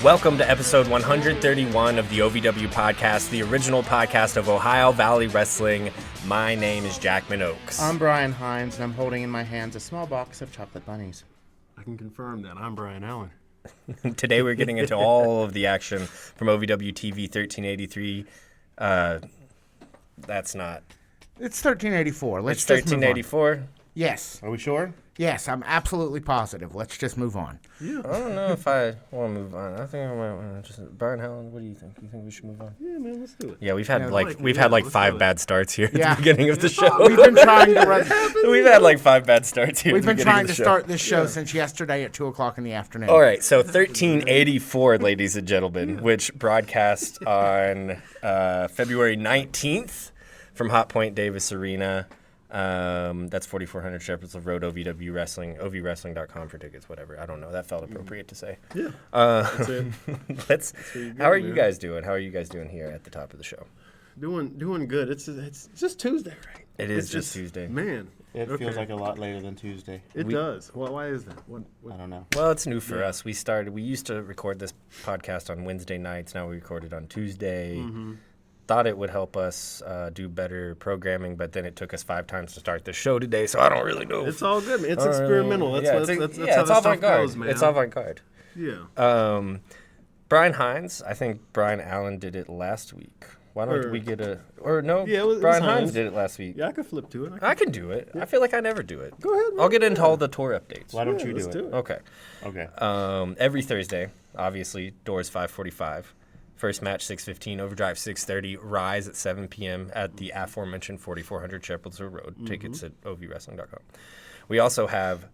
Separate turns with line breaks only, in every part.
Welcome to episode 131 of the OVW podcast, the original podcast of Ohio Valley Wrestling. My name is Jackman Oaks.
I'm Brian Hines, and I'm holding in my hands a small box of chocolate bunnies.
I can confirm that. I'm Brian Allen.
Today we're getting into all of the action from OVWtv 1383. That's not...
It's 1384.
It's 1384?
Yes.
Are we sure?
Yes, I'm absolutely positive. Let's just move on.
Yeah.
I don't know if I want to move on. I think I might want to just... Brian Allen, what do you think? You think we should move on?
Yeah, man, let's do it.
Yeah, we've had
let's
five
do it.
bad starts here at
Yeah.
the beginning of the show.
We've been trying to run.
We've had like 5 bad starts here.
We've
at the
been
beginning
trying
of the
to
show.
start this show since yesterday at 2:00 in the afternoon.
All right, so 1384, ladies and gentlemen, which broadcast on February 19th from Hot Point Davis Arena. That's 4400 Shepherd's Road, OVW Wrestling, OVWrestling.com for tickets, whatever. I don't know. That felt appropriate to say.
Yeah. That's it.
How are you guys doing? How are you guys doing here at the top of the show?
Doing good. It's just Tuesday, right?
It is just Tuesday.
Man.
It feels like a lot later than Tuesday.
It does. Well, why is that? What?
I don't know.
Well, it's new for us. We used to record this podcast on Wednesday nights. Now we record it on Tuesday.
Mm-hmm.
Thought it would help us do better programming, but then it took us 5 times to start the show today, so I don't really know.
It's all good, man. It's experimental. That's how
it's
this stuff
avant-garde.
goes, man.
It's avant-garde.
Yeah.
Brian Hines, I think Brian Allen did it last week. Why don't we get a... Or no,
Yeah, it was
Brian
Hines.
Hines did it last week.
Yeah, I could flip to it.
I can do it. I feel like I never do it.
Go ahead, man.
I'll get into all the tour updates.
Why don't
Yeah,
you
let's
do it?
Okay.
Okay.
Every Thursday, obviously, doors 5:45. First match 6:15, Overdrive 6:30, Rise at 7 p.m. at the aforementioned 4400 Shepherd's Road. Tickets at OVWrestling.com. We also have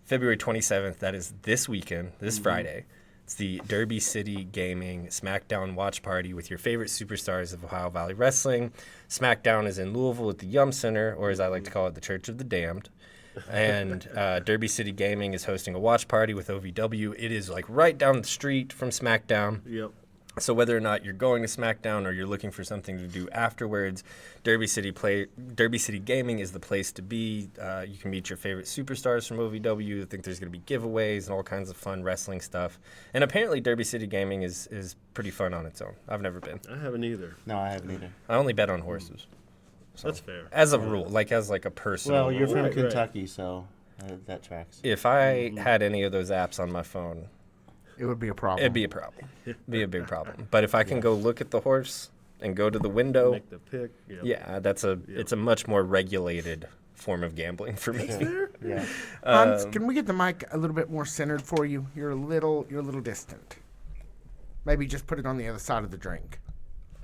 February 27th. That is this weekend, this Friday. It's the Derby City Gaming SmackDown Watch Party with your favorite superstars of Ohio Valley Wrestling. SmackDown is in Louisville at the Yum Center, or as I like to call it, the Church of the Damned. And Derby City Gaming is hosting a watch party with OVW. It is like right down the street from SmackDown.
Yep.
So whether or not you're going to SmackDown or you're looking for something to do afterwards, Derby City Gaming is the place to be. You can meet your favorite superstars from OVW. I think there's going to be giveaways and all kinds of fun wrestling stuff. And apparently Derby City Gaming is pretty fun on its own. I've never been.
I haven't either.
No, I haven't either.
I only bet on horses. So,
That's fair.
as a rule, as like a personal
Well, you're
rule.
from
Right.
Kentucky, so that tracks.
If I had any of those apps on my phone,
It would be a problem.
it'd be a problem. Be a big problem. But if I can go look at the horse and go to the window,
Make the pick. Yep.
yeah, it's a much more regulated form of gambling for me.
Yeah. Hans, can we get the mic a little bit more centered for you? You're a little distant. Maybe just put it on the other side of the drink.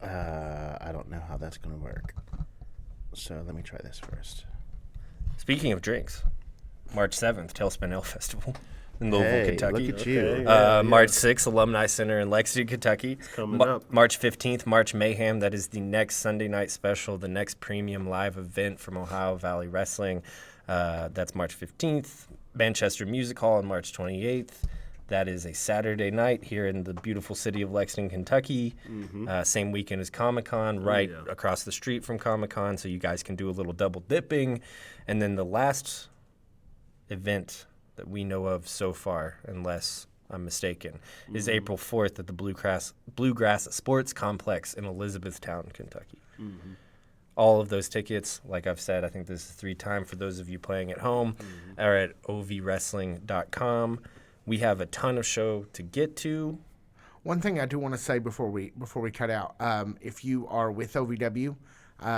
I don't know how that's going to work. So let me try this first.
Speaking of drinks, March 7th, Tailspin Ale Festival in Louisville,
Hey,
Kentucky.
look at you.
Okay. Yeah.
March 6th, Alumni Center in Lexington, Kentucky.
coming up.
March 15th, March Mayhem. That is the next Sunday night special, the next premium live event from Ohio Valley Wrestling. That's March 15th. Manchester Music Hall on March 28th. That is a Saturday night here in the beautiful city of Lexington, Kentucky. Same weekend as Comic-Con, right across the street from Comic-Con, so you guys can do a little double dipping. And then the last event that we know of so far, unless I'm mistaken, is April 4th at the Bluegrass Sports Complex in Elizabethtown, Kentucky. All of those tickets, like I've said, I think this is 3 times for those of you playing at home, are at OVWrestling.com. We have a ton of show to get to.
One thing I do want to say before we cut out, if you are with OVW,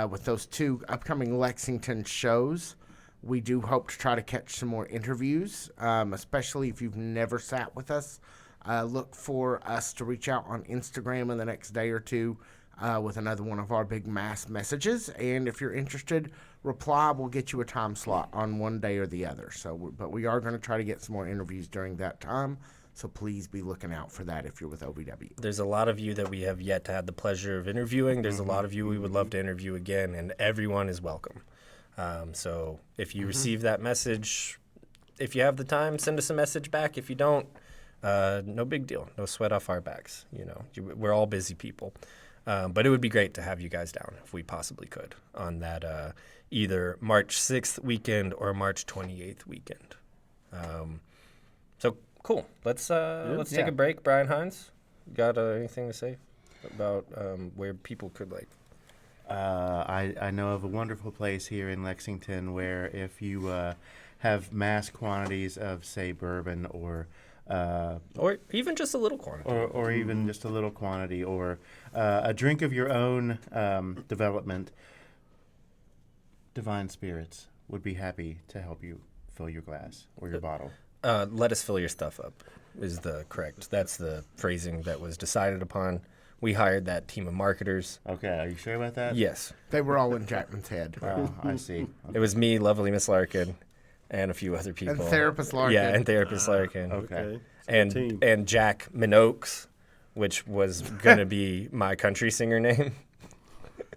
with those 2 upcoming Lexington shows, we do hope to try to catch some more interviews, especially if you've never sat with us. Look for us to reach out on Instagram in the next day or 2 with another one of our big mass messages. And if you're interested, reply. We'll get you a time slot on one day or the other. But we are going to try to get some more interviews during that time. So please be looking out for that if you're with OVW.
There's a lot of you that we have yet to have the pleasure of interviewing. There's a lot of you we would love to interview again, and everyone is welcome. So if you receive that message, if you have the time, send us a message back. If you don't, no big deal. No sweat off our backs. We're all busy people. But it would be great to have you guys down if we possibly could on that either March 6th weekend or March 28th weekend. So cool. Let's take a break. Brian Hines, got anything to say about where people could like?
I know of a wonderful place here in Lexington where if you have mass quantities of, say, bourbon or
even just a little quantity.
or even just a little quantity or a drink of your own development, Divine Spirits would be happy to help you fill your glass or your bottle.
Let us fill your stuff up is that's the phrasing that was decided upon. We hired that team of marketers.
Okay, are you sure about that?
Yes.
They were all in Jackman's head.
Oh, I see.
It was me, lovely Miss Larkin, and a few other people.
And Therapist Larkin.
Yeah, and Therapist Larkin.
Okay.
And Jack Minogues, which was going to be my country singer name.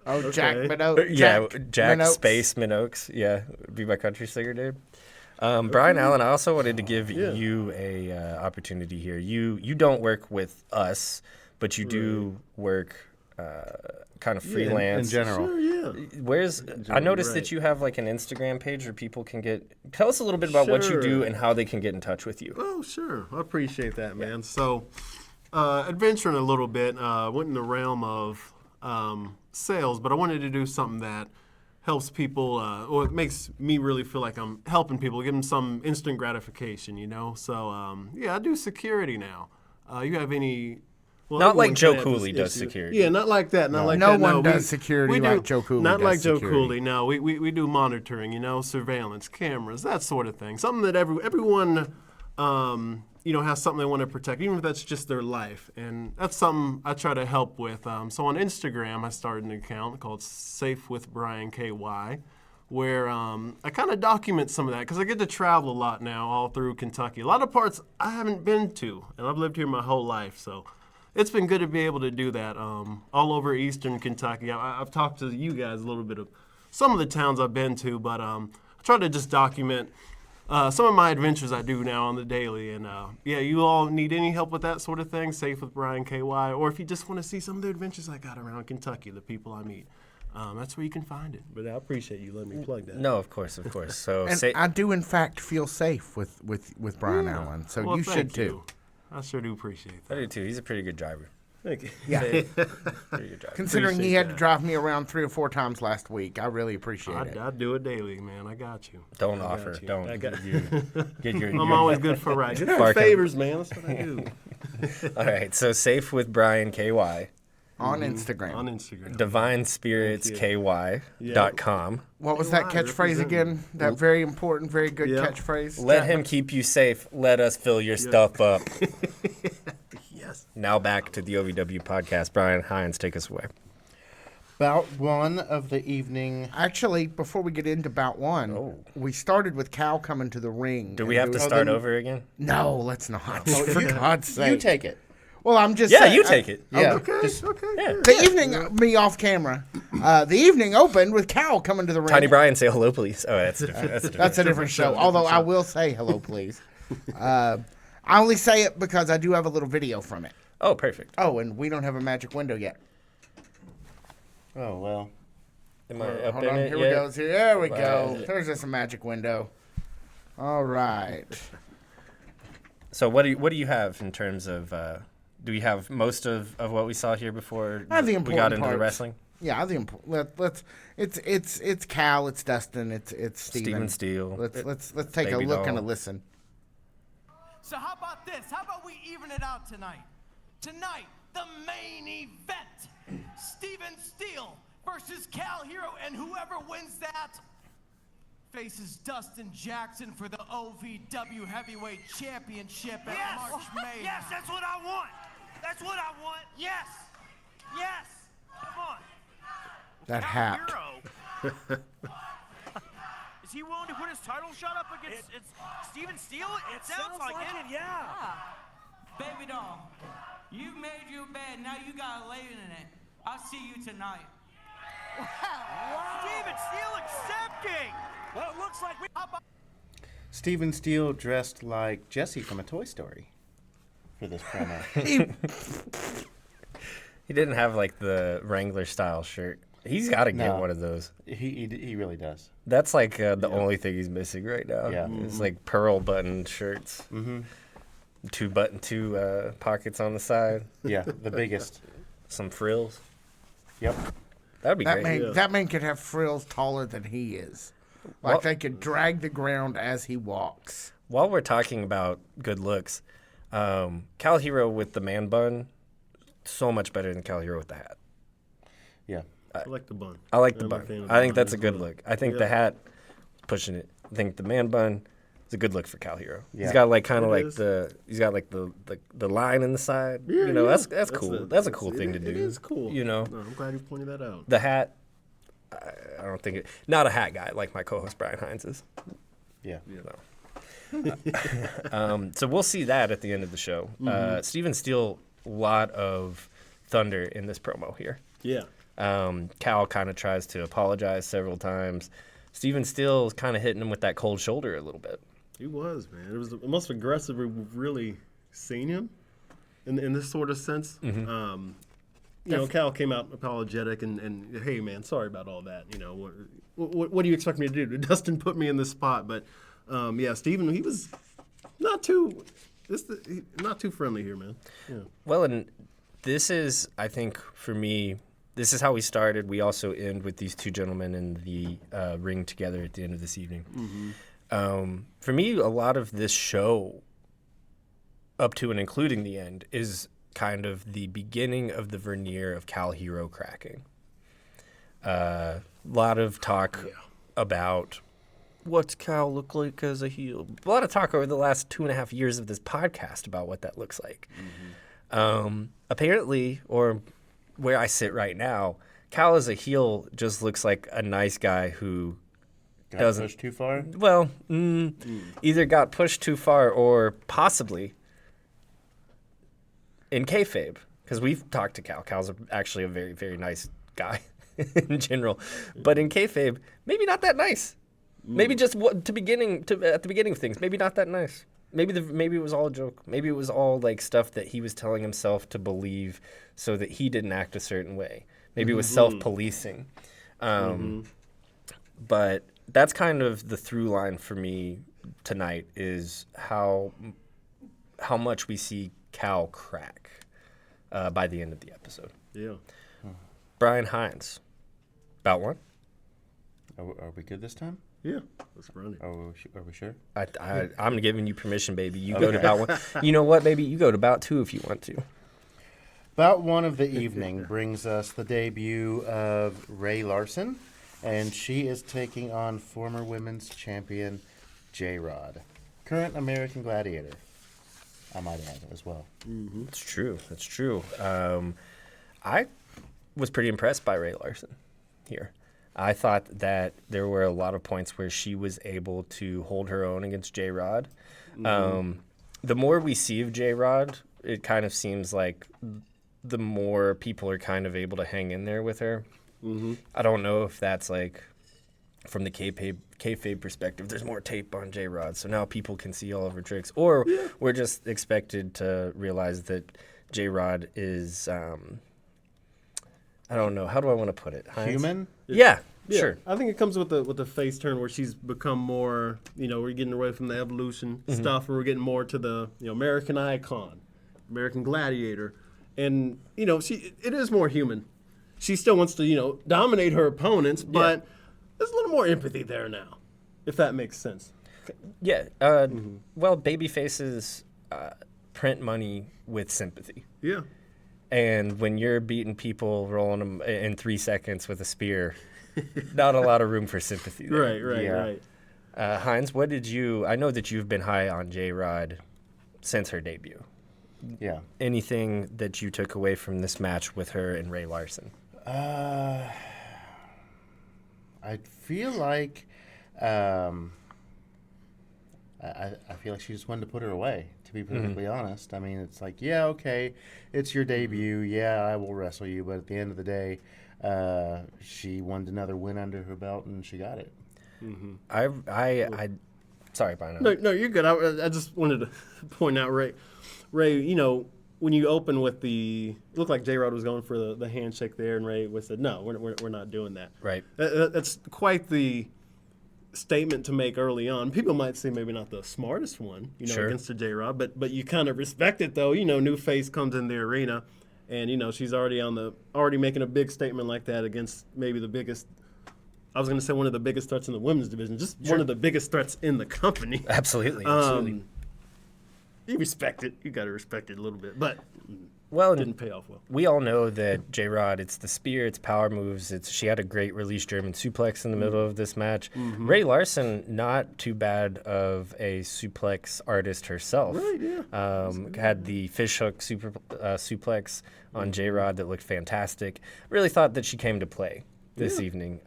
Oh, Jack Minogue.
Yeah, Jack
Minogues.
Space Minogues. Yeah, would be my country singer name. Brian Allen, I also wanted to give you a opportunity here. You don't work with us, but you do work kind of freelance.
In general.
Sure, yeah.
I noticed
right.
that you have like an Instagram page where people can tell us a little bit about what you do
Sure.
and how they can get in touch with you.
Oh, sure. I appreciate that, man. So, adventuring a little bit, went in the realm of sales, but I wanted to do something that helps people, or it makes me really feel like I'm helping people, give them some instant gratification, you know? So, I do security now. You have any... Well,
Not like
everyone
Joe
can have
Cooley
this
does
issue.
security.
Yeah, not like that. Not like
No
that.
one does
we
security
do-
like Joe Cooley
Not
does
like Joe
security.
Cooley. No, we do monitoring. You know, surveillance, cameras, that sort of thing. Something that everyone, has something they want to protect, even if that's just their life. And that's something I try to help with. So on Instagram, I started an account called Safe with Brian KY, where I kind of document some of that because I get to travel a lot now all through Kentucky. A lot of parts I haven't been to, and I've lived here my whole life. So it's been good to be able to do that all over eastern Kentucky. I've talked to you guys a little bit of some of the towns I've been to, but I try to just document some of my adventures I do now on the daily. And you all need any help with that sort of thing, Safe with Brian KY, or if you just want to see some of the adventures I got around Kentucky, the people I meet, that's where you can find it. But I appreciate you letting me plug that.
No, of course. So
And I do, in fact, feel safe with Brian Allen. So
Well,
you should,
thank
too.
you. I sure do appreciate
I
that.
do too. He's a pretty good driver.
Thank you.
Yeah.
Pretty good driver.
Considering he
Appreciate
had to
that.
drive me around 3 or 4 times last week, I really appreciate it.
I do it daily, man. I got you.
Don't
I got
offer.
you.
Don't.
I got
Get your.
I'm always good for right. Good for
Barking.
favors, man. That's what I do.
All right. So Safe with Brian KY.
On Instagram.
On Instagram.
DivineSpiritsKY.com.
What was that
Wow,
catchphrase
representing.
again? That very important, very good
Yeah.
catchphrase?
Let him keep you safe. Let us fill your stuff up.
Yes.
Now back to the OVW podcast. Brian Hines, take us away.
About 1 of the evening.
Actually, before we get into bout 1, we started with Cal coming to the ring.
Do we
and
have to
doing-
start over again?
No, let's not. For God's sake.
You take it.
Well, I'm just
Yeah,
saying,
you take it.
Yeah.
Okay.
Just,
Okay.
Yeah.
The evening, me off camera, the evening opened with Cal coming to the ring.
Tiny Brian, say hello, please. Oh, that's different. That's different.
That's a different show. Although I will say hello, please. I only say it because I do have a little video from it.
Oh, perfect.
Oh, and we don't have a magic window yet.
oh, well.
Am I up
Hold
in
on,
it
here
yet?
we go. There we go.
Right.
There's just a magic window. All right.
So what do you have in terms of? Do we have most of what we saw here before
I have the
we
important
got into the
parts.
wrestling?
Yeah, I think let's. It's Cal. It's Dustin. It's Steven.
Steven Steele.
Let's take a
Baby
look and a
doll.
listen.
So how about this? How about we even it out tonight? Tonight, the main event. Steven Steele versus Cal Hero, and whoever wins that faces Dustin Jackson for the OVW Heavyweight Championship at March May.
Yes, that's what I want. That's what I want. Yes. Yes. Come on.
That
Cal
hat.
Hero. Is he willing to put his title shot up against Steven Steele? It sounds like it. Yeah.
Baby doll, you've made your bed. Now you gotta lay in it. I'll see you tonight.
Steven Steele accepting. Well, it looks like we.
Steven Steele dressed like Jesse from a Toy Story for this promo.
He didn't have like the Wrangler style shirt. He's got to get
No.
one of those.
he really does.
That's like the only thing he's missing right now.
Yeah.
It's like pearl button shirts. Two pockets on the side,
Yeah, the biggest.
some frills.
Yep.
That'd be
That
great.
man, that man could have frills taller than he is. Like
Well-
they could drag the ground as he walks.
While we're talking about good looks, Cal Hero with the man bun, so much better than Cal Hero with the hat.
Yeah.
I like the bun.
I like the
I'm a
bun.
fan of
I think
the bun
that's a
as
good
well.
look. I think the hat, pushing it. I think the man bun is a good look for Cal Hero.
Yeah.
He's got like kind of
It
like
is.
he's got like the line in the side.
Yeah,
you know,
yeah.
that's cool. That's a cool thing to do.
It is cool.
You know,
No, I'm glad you pointed that out.
the hat. I don't think not a hat guy like my co-host Brian Hines is.
Yeah.
So we'll see that at the end of the show. Steven Steele, a lot of thunder in this promo here.
Yeah.
Cal kind of tries to apologize several times. Steven Steele is kind of hitting him with that cold shoulder a little bit.
He was, man. It was the most aggressive we've really seen him in this sort of sense. You know, Cal came out apologetic and hey, man, sorry about all that. You know, what do you expect me to do? Dustin put me in this spot, but yeah, Steven, he was not too friendly here, man. Yeah.
Well, and this is, I think, for me, this is how we started. We also end with these two gentlemen in the ring together at the end of this evening. For me, a lot of this show, up to and including the end, is kind of the beginning of the veneer of Cal Hero cracking. A lot of talk about what's Cal look like as a heel. A lot of talk over the last 2.5 years of this podcast about what that looks like. Apparently, or where I sit right now, Cal as a heel just looks like a nice guy who
Got
doesn't
pushed too far?
well, either got pushed too far or possibly in kayfabe, because we've talked to Cal. Cal's actually a very, very nice guy in general, but in kayfabe, maybe not that nice. Maybe just at the beginning of things, maybe not that nice. Maybe it was all a joke. Maybe it was all like stuff that he was telling himself to believe so that he didn't act a certain way. Maybe it was self-policing. But that's kind of the through line for me tonight is how much we see Cal crack by the end of the episode.
Yeah.
Brian Hines, about one?
Are we good this time?
Yeah. Let's run it.
Are we sure?
I'm giving you permission, baby. You go to about one. You know what, baby? You go to about two if you want to.
About one of the evening brings us the debut of Ray Larson, and she is taking on former women's champion J-Rod, current American Gladiator, I might add as well.
That's true. That's true. I was pretty impressed by Ray Larson here. I thought that there were a lot of points where she was able to hold her own against J-Rod. The more we see of J-Rod, it kind of seems like the more people are kind of able to hang in there with her. I don't know if that's like from the kayfabe perspective, there's more tape on J-Rod, so now people can see all of her tricks. Or we're just expected to realize that J-Rod is, I don't know, how do I want to put it? Hines?
Human?
Yeah,
Yeah,
sure.
I think it comes with the face turn where she's become more, you know, we're getting away from the evolution stuff and we're getting more to the, you know, American icon, American gladiator. And, you know, it is more human. She still wants to, you know, dominate her opponents, but there's a little more empathy there now, if that makes sense.
Yeah. Well, baby faces print money with sympathy.
Yeah.
And when you're beating people, rolling them in 3 seconds with a spear, not a lot of room for sympathy there.
Right.
Hines, what did I know that you've been high on J-Rod since her debut.
Yeah.
Anything that you took away from this match with her and Ray Larson?
I feel like I feel like she just wanted to put her away, to be perfectly honest. I mean, it's like, yeah, okay, it's your debut. Yeah, I will wrestle you. But at the end of the day, she wanted another win under her belt, and she got it.
Sorry, Brian.
No, you're good. I just wanted to point out, Ray, you know, when you open with it looked like J-Rod was going for the handshake there, and Ray said, no, we're not doing that.
Right.
That's quite the statement to make early on. People might say maybe not the smartest one,
Sure.
against the J-Rod, but you kind of respect it though. New face comes in the arena, and she's already making a big statement like that against maybe the biggest. I was going to say one of the biggest threats in the women's division, just one of the biggest threats in the company.
Absolutely.
You respect it. You got to respect it a little bit, but
Well,
didn't pay off well.
we all know that J-Rod, it's the spear, it's power moves. She had a great release German suplex in the middle of this match. Ray Larson, not too bad of a suplex artist herself.
Right, yeah.
Had the fishhook suplex on J-Rod that looked fantastic. Really thought that she came to play this evening.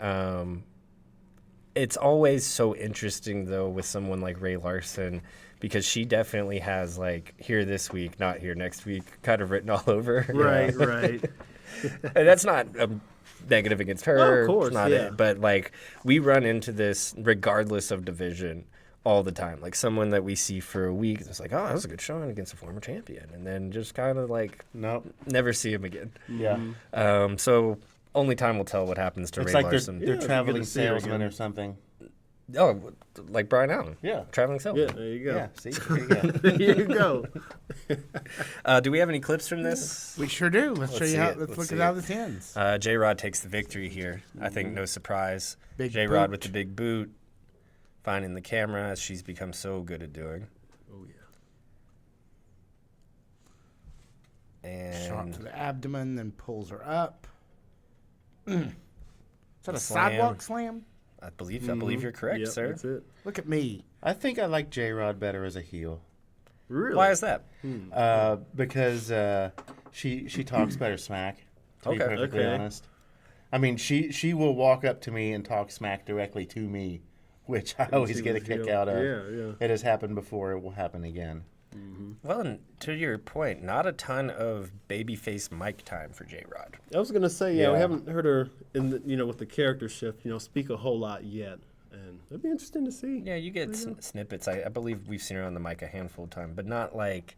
It's always so interesting, though, with someone like Ray Larson, because she definitely has, like, here this week, not here next week, kind of written all over.
Right, right.
And that's not negative against her.
Oh, of course,
it's not
yeah.
it. But, like, we run into this regardless of division all the time. Like, someone that we see for a week, it's like, oh, that was a good showing against a former champion. And then just kind of, like,
Nope.
never see him again.
Yeah.
So only time will tell what happens to
It's
Ray
like
Larson.
they're
Yeah,
traveling
you get to see her
salesmen
again.
or something.
Oh, like Brian Allen.
Yeah.
Traveling
Yeah,
salesman.
there you go.
Yeah, see? There you go.
There you go.
Do we have any clips from this?
We sure do. Let's show
see
you how.
it.
Let's
Let's
look
see
at how
it.
this ends.
J-Rod takes the victory here. I think no surprise.
Big
J-Rod
boot.
with the big boot, finding the camera as she's become so good at doing.
Oh yeah.
Shot
And
to the abdomen, then pulls her up. Is that a
slam.
sidewalk slam?
I believe you're correct,
Yep,
sir.
that's it.
Look at me.
I think I like J-Rod better as a heel.
Really?
Why is that?
Because she talks better smack, to be
Okay.
perfectly
Okay.
honest. I mean, she will walk up to me and talk smack directly to me, which I always
she
get a
was
kick
heel.
out of.
Yeah, yeah.
It has happened before. It will happen again.
Well, and to your point, not a ton of babyface mic time for J-Rod.
I was gonna say, we
Yeah.
haven't heard her in the, with the character shift, speak a whole lot yet, and it'd be interesting to see.
Yeah, you get snippets. I believe we've seen her on the mic a handful of times, but not like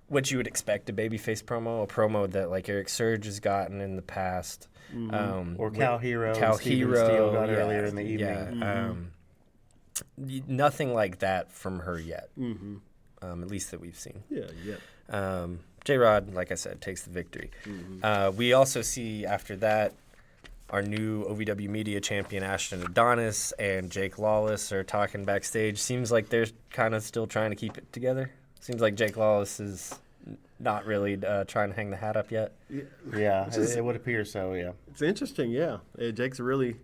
what you would expect a babyface promo, a promo that like Eric Surge has gotten in the past.
Or Cal Hero. and
Cal
Steven
Hero
Steele got
yeah,
earlier in the evening.
Yeah, nothing like that from her yet, at least that we've seen.
Yeah, yeah.
J-Rod, like I said, takes the victory. We also see after that our new OVW Media champion Ashton Adonis and Jake Lawless are talking backstage. Seems like they're kind of still trying to keep it together. Seems like Jake Lawless is not really trying to hang the hat up yet.
Yeah, it would appear so, yeah.
It's interesting, yeah. Jake's really.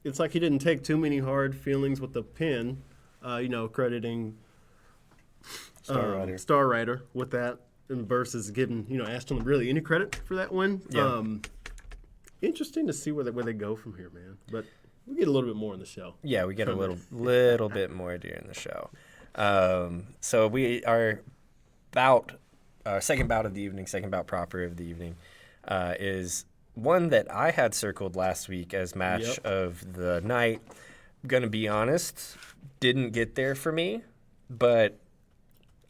It's like he didn't take too many hard feelings with the pin, crediting Star Rider with that, and versus giving Ashton really any credit for that win.
Yeah.
Interesting to see where they go from here, man. But we get a little bit more in the show.
Yeah, we get a little bit more during the show. So we are second bout of the evening, second bout proper of the evening, is one that I had circled last week as match of the night. Gonna be honest, didn't get there for me, but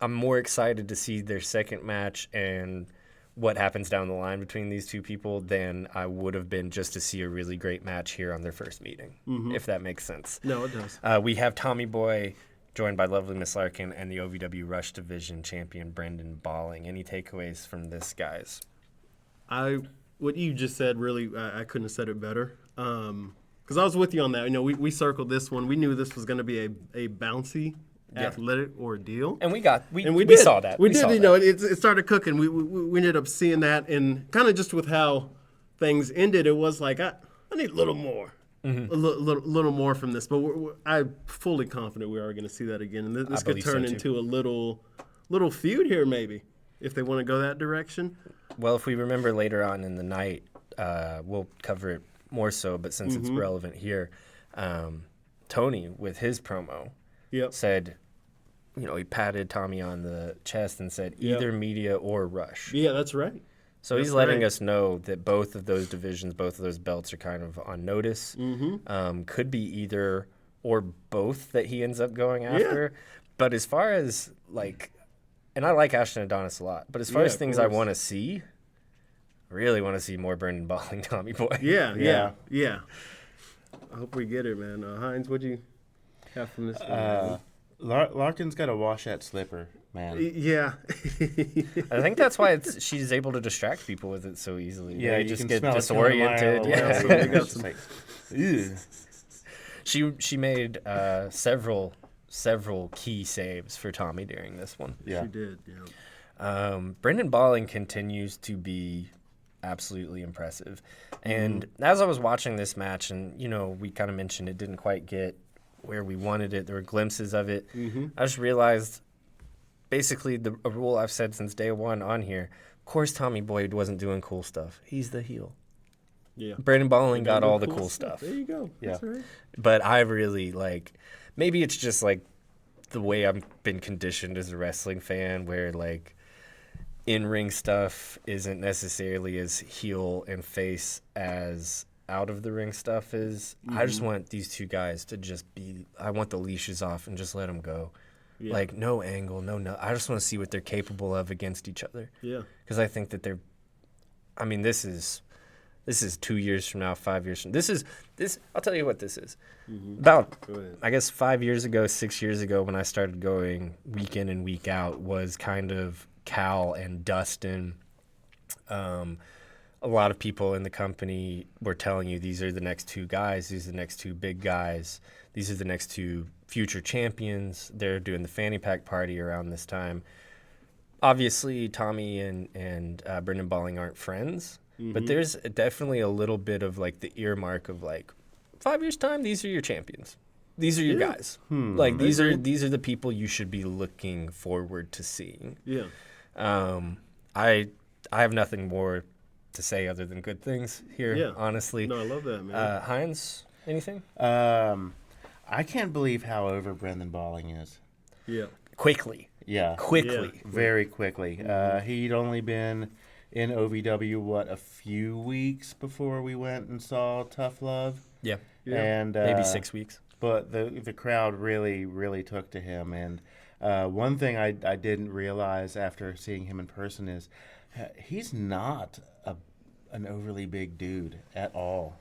I'm more excited to see their second match and what happens down the line between these two people than I would have been just to see a really great match here on their first meeting, if that makes sense.
No, it does.
We have Tommy Boy joined by Lovely Miss Larkin and the OVW Rush Division champion Brendan Balling. Any takeaways from this, guys?
What you just said, really, I couldn't have said it better. Because I was with you on that. We circled this one. We knew this was going to be a bouncy, athletic ordeal.
And we
did.
saw that.
We did.
saw that.
It started cooking. We ended up seeing that, and kind of just with how things ended, it was like I need a little more, a little more from this. But I'm fully confident we are going to see that again, and this could
believe so,
turn
too.
into a little feud here, maybe, if they want to go that direction.
Well, if we remember later on in the night, we'll cover it more so, but since it's relevant here, Tony, with his promo, said, he patted Tommy on the chest and said, either media or Rush.
Yeah, that's right.
So he's letting us know that both of those divisions, both of those belts are kind of on notice. Could be either or both that he ends up going after. But as far as, and I like Ashton Adonis a lot, but as far as things I want to see, I really want to see more Brendan Balling Tommy Boy.
Yeah. I hope we get it, man. Hines, what'd you Half a mystery.
Larkin's got to wash that slipper, man.
Yeah.
I think that's why she's able to distract people with it so easily.
Yeah,
They
you
just
can
get
smell it coming a mile
disoriented.
away.
Yeah.
So they got
It's just
some-
like, ew.
She made several key saves for Tommy during this one.
Yeah.
She did, yeah.
Brendan Balling continues to be absolutely impressive. And as I was watching this match, and, we kind of mentioned it didn't quite get where we wanted it. There were glimpses of it. I just realized, basically, a rule I've said since day one on here, of course Tommy Boyd wasn't doing cool stuff. He's the heel.
Yeah.
Brendan Balling got
do
all the
cool
cool
stuff.
stuff.
There you go.
Yeah.
That's right.
But I really, maybe it's just, the way I've been conditioned as a wrestling fan where, in-ring stuff isn't necessarily as heel and face as out-of-the-ring stuff is. I just want these two guys to just I want the leashes off and just let them go.
Yeah.
No angle, no. I just want to see what they're capable of against each other.
Yeah.
Because I think that this is 2 years from now, 5 years from this. I'll tell you what this is. About,
Go ahead.
I guess 5 years ago, 6 years ago, when I started going week in and week out, was kind of Cal and Dustin. A lot of people in the company were telling you these are the next two guys, these are the next two big guys, these are the next two future champions. They're doing the fanny pack party around this time. Obviously, Tommy and Brendan Balling aren't friends, but there's definitely a little bit of the earmark of 5 years time, these are your champions. These are your guys. These are the people you should be looking forward to seeing.
Yeah.
I have nothing more to say other than good things here,
Yeah.
honestly.
No, I love that, man.
Heinz, anything?
I can't believe how over Brendan Balling is.
yeah.
Quickly.
Yeah.
Quickly.
Very quickly. He'd only been in OVW, a few weeks before we went and saw Tough Love.
Yeah.
And
Maybe 6 weeks.
But the crowd really, really took to him. And one thing I didn't realize after seeing him in person is he's not an overly big dude at all.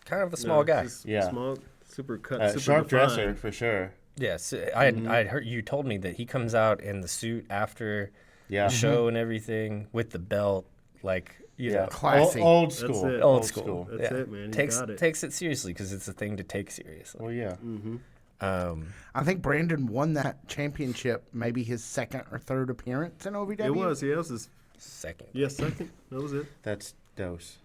Kind of a small guy.
Just
Yeah.
Small, super cut, super
Sharp
defined.
dresser, for sure.
Yes. I heard you told me that he comes out in the suit after
Yeah.
the show and everything with the belt,
Yeah.
Classy.
Old
That's
school.
it.
old school.
That's it, man. You
Takes
got it.
takes it seriously because it's a thing to take seriously.
Well, yeah.
I think Brandon won that championship, maybe his second or third appearance in OVW.
It was, yeah. It was his,
Second.
second. That was it.
That's dose.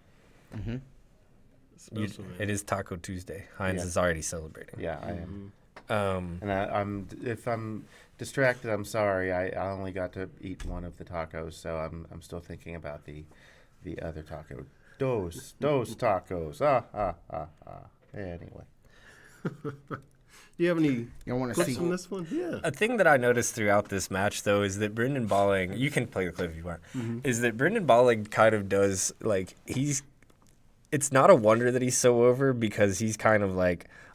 Special, man.
It is Taco Tuesday. Heinz
Yeah.
is already celebrating.
Yeah, I am.
Um,
And I'm if I'm distracted, I'm sorry. I only got to eat one of the tacos, so I'm still thinking about the other taco. Dos tacos. Anyway.
Do you have any
You want to
clips
see?
from this one? Yeah.
A thing that I noticed throughout this match, though, is that Brendan Balling, you can play the clip if you want, is that Brendan Balling kind of does, it's not a wonder that he's so over because he's kind of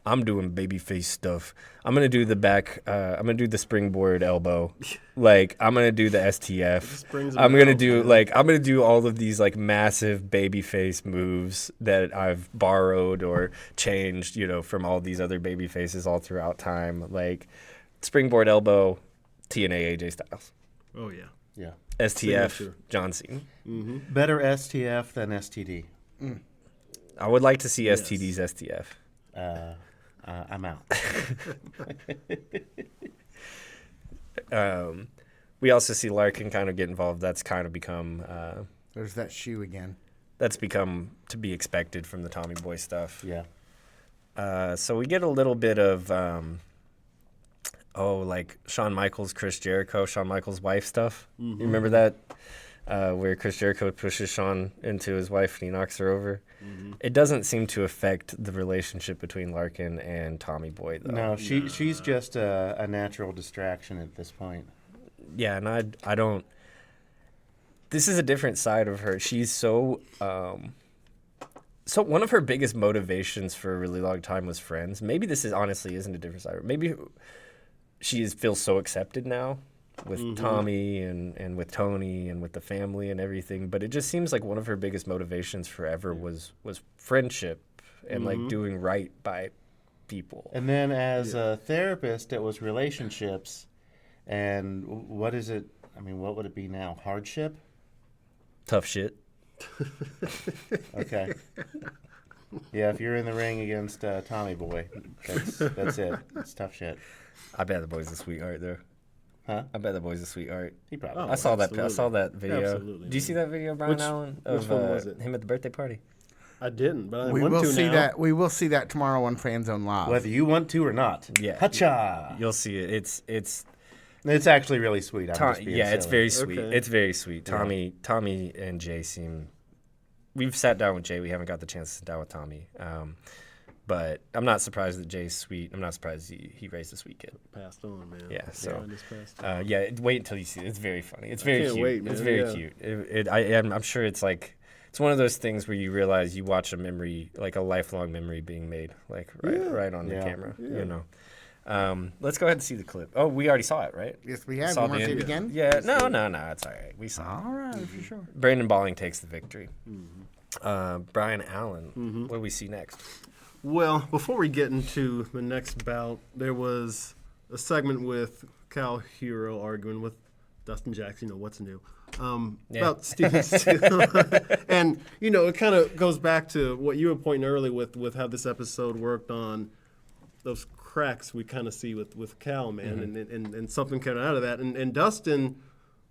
I'm doing babyface stuff. I'm going to do the back, I'm going to do the springboard elbow. I'm going to do the STF.
springs
I'm
of
going to
elbow,
do, I'm going to do all of these, massive babyface moves that I've borrowed or changed, from all these other baby faces all throughout time. Springboard elbow, TNA AJ Styles.
Oh, yeah.
Yeah.
STF,
Signature.
John Cena.
Better STF than STD.
I would like to see
Yes.
STD's STF.
I'm out.
We also see Larkin kind of get involved. That's kind of become
There's that shoe again.
that's become to be expected from the Tommy Boy stuff.
Yeah.
So we get a little bit of Shawn Michaels, Chris Jericho, Shawn Michaels' wife stuff. You remember that? Where Chris Jericho pushes Shawn into his wife and he knocks her over. It doesn't seem to affect the relationship between Larkin and Tommy Boy, though.
No, she's just a natural distraction at this point.
Yeah, and I don't. This is a different side of her. She's so. So one of her biggest motivations for a really long time was friends. Maybe this is honestly isn't a different side. Of her. Maybe feels so accepted now with Tommy and with Tony and with the family and everything. But it just seems like one of her biggest motivations forever was friendship and doing right by people.
And then as a therapist, it was relationships. And what is it? I mean, what would it be now? Hardship?
Tough shit.
Okay. Yeah, if you're in the ring against Tommy Boy, that's it. It's tough shit.
I bet the boy's a sweetheart, though.
Huh?
I bet the boy's a sweetheart.
He probably.
Oh,
I saw that. I
absolutely.
saw that video.
Absolutely,
Do you see that video, Brian
Which-
Allen?
which
Of
one was it?
him at the birthday party.
I didn't, but I
We
want
will
to
see
now.
that. We will see that tomorrow on Fan Zone Live.
Whether you want to or not.
Yeah.
Hacha.
You'll see it. It's
It's actually really sweet. I'm just being
yeah, it's
silly.
very sweet.
Okay.
It's very sweet. Tommy and Jay seem. We've sat down with Jay. We haven't got the chance to sit down with Tommy. But I'm not surprised that Jay's sweet. I'm not surprised he raised a sweet kid.
Passed on, man.
Yeah, so,
just passed on.
Yeah, wait until you see it. It's very funny. It's very
can't
cute.
wait,
It's
man.
very
Yeah.
cute. I'm sure it's like it's one of those things where you realize you watch a memory, like a lifelong memory being made, like right on the
Yeah.
camera. You know. Let's go ahead and see the clip. Oh, we already saw it, right?
Yes, we have.
Saw
You want
the
to see it
end.
again?
Yeah. No. It's all right. We saw it.
All right, for sure.
Brandon Balling takes the victory. Brian Allen. What do we see next?
Well, before we get into the next bout, there was a segment with Cal Hero arguing with Dustin Jackson. You know, what's new? About Steven Steele. And, you know, it kind of goes back to what you were pointing earlier with how this episode worked on those cracks we kind of see with Cal, man, and something came out of that. And Dustin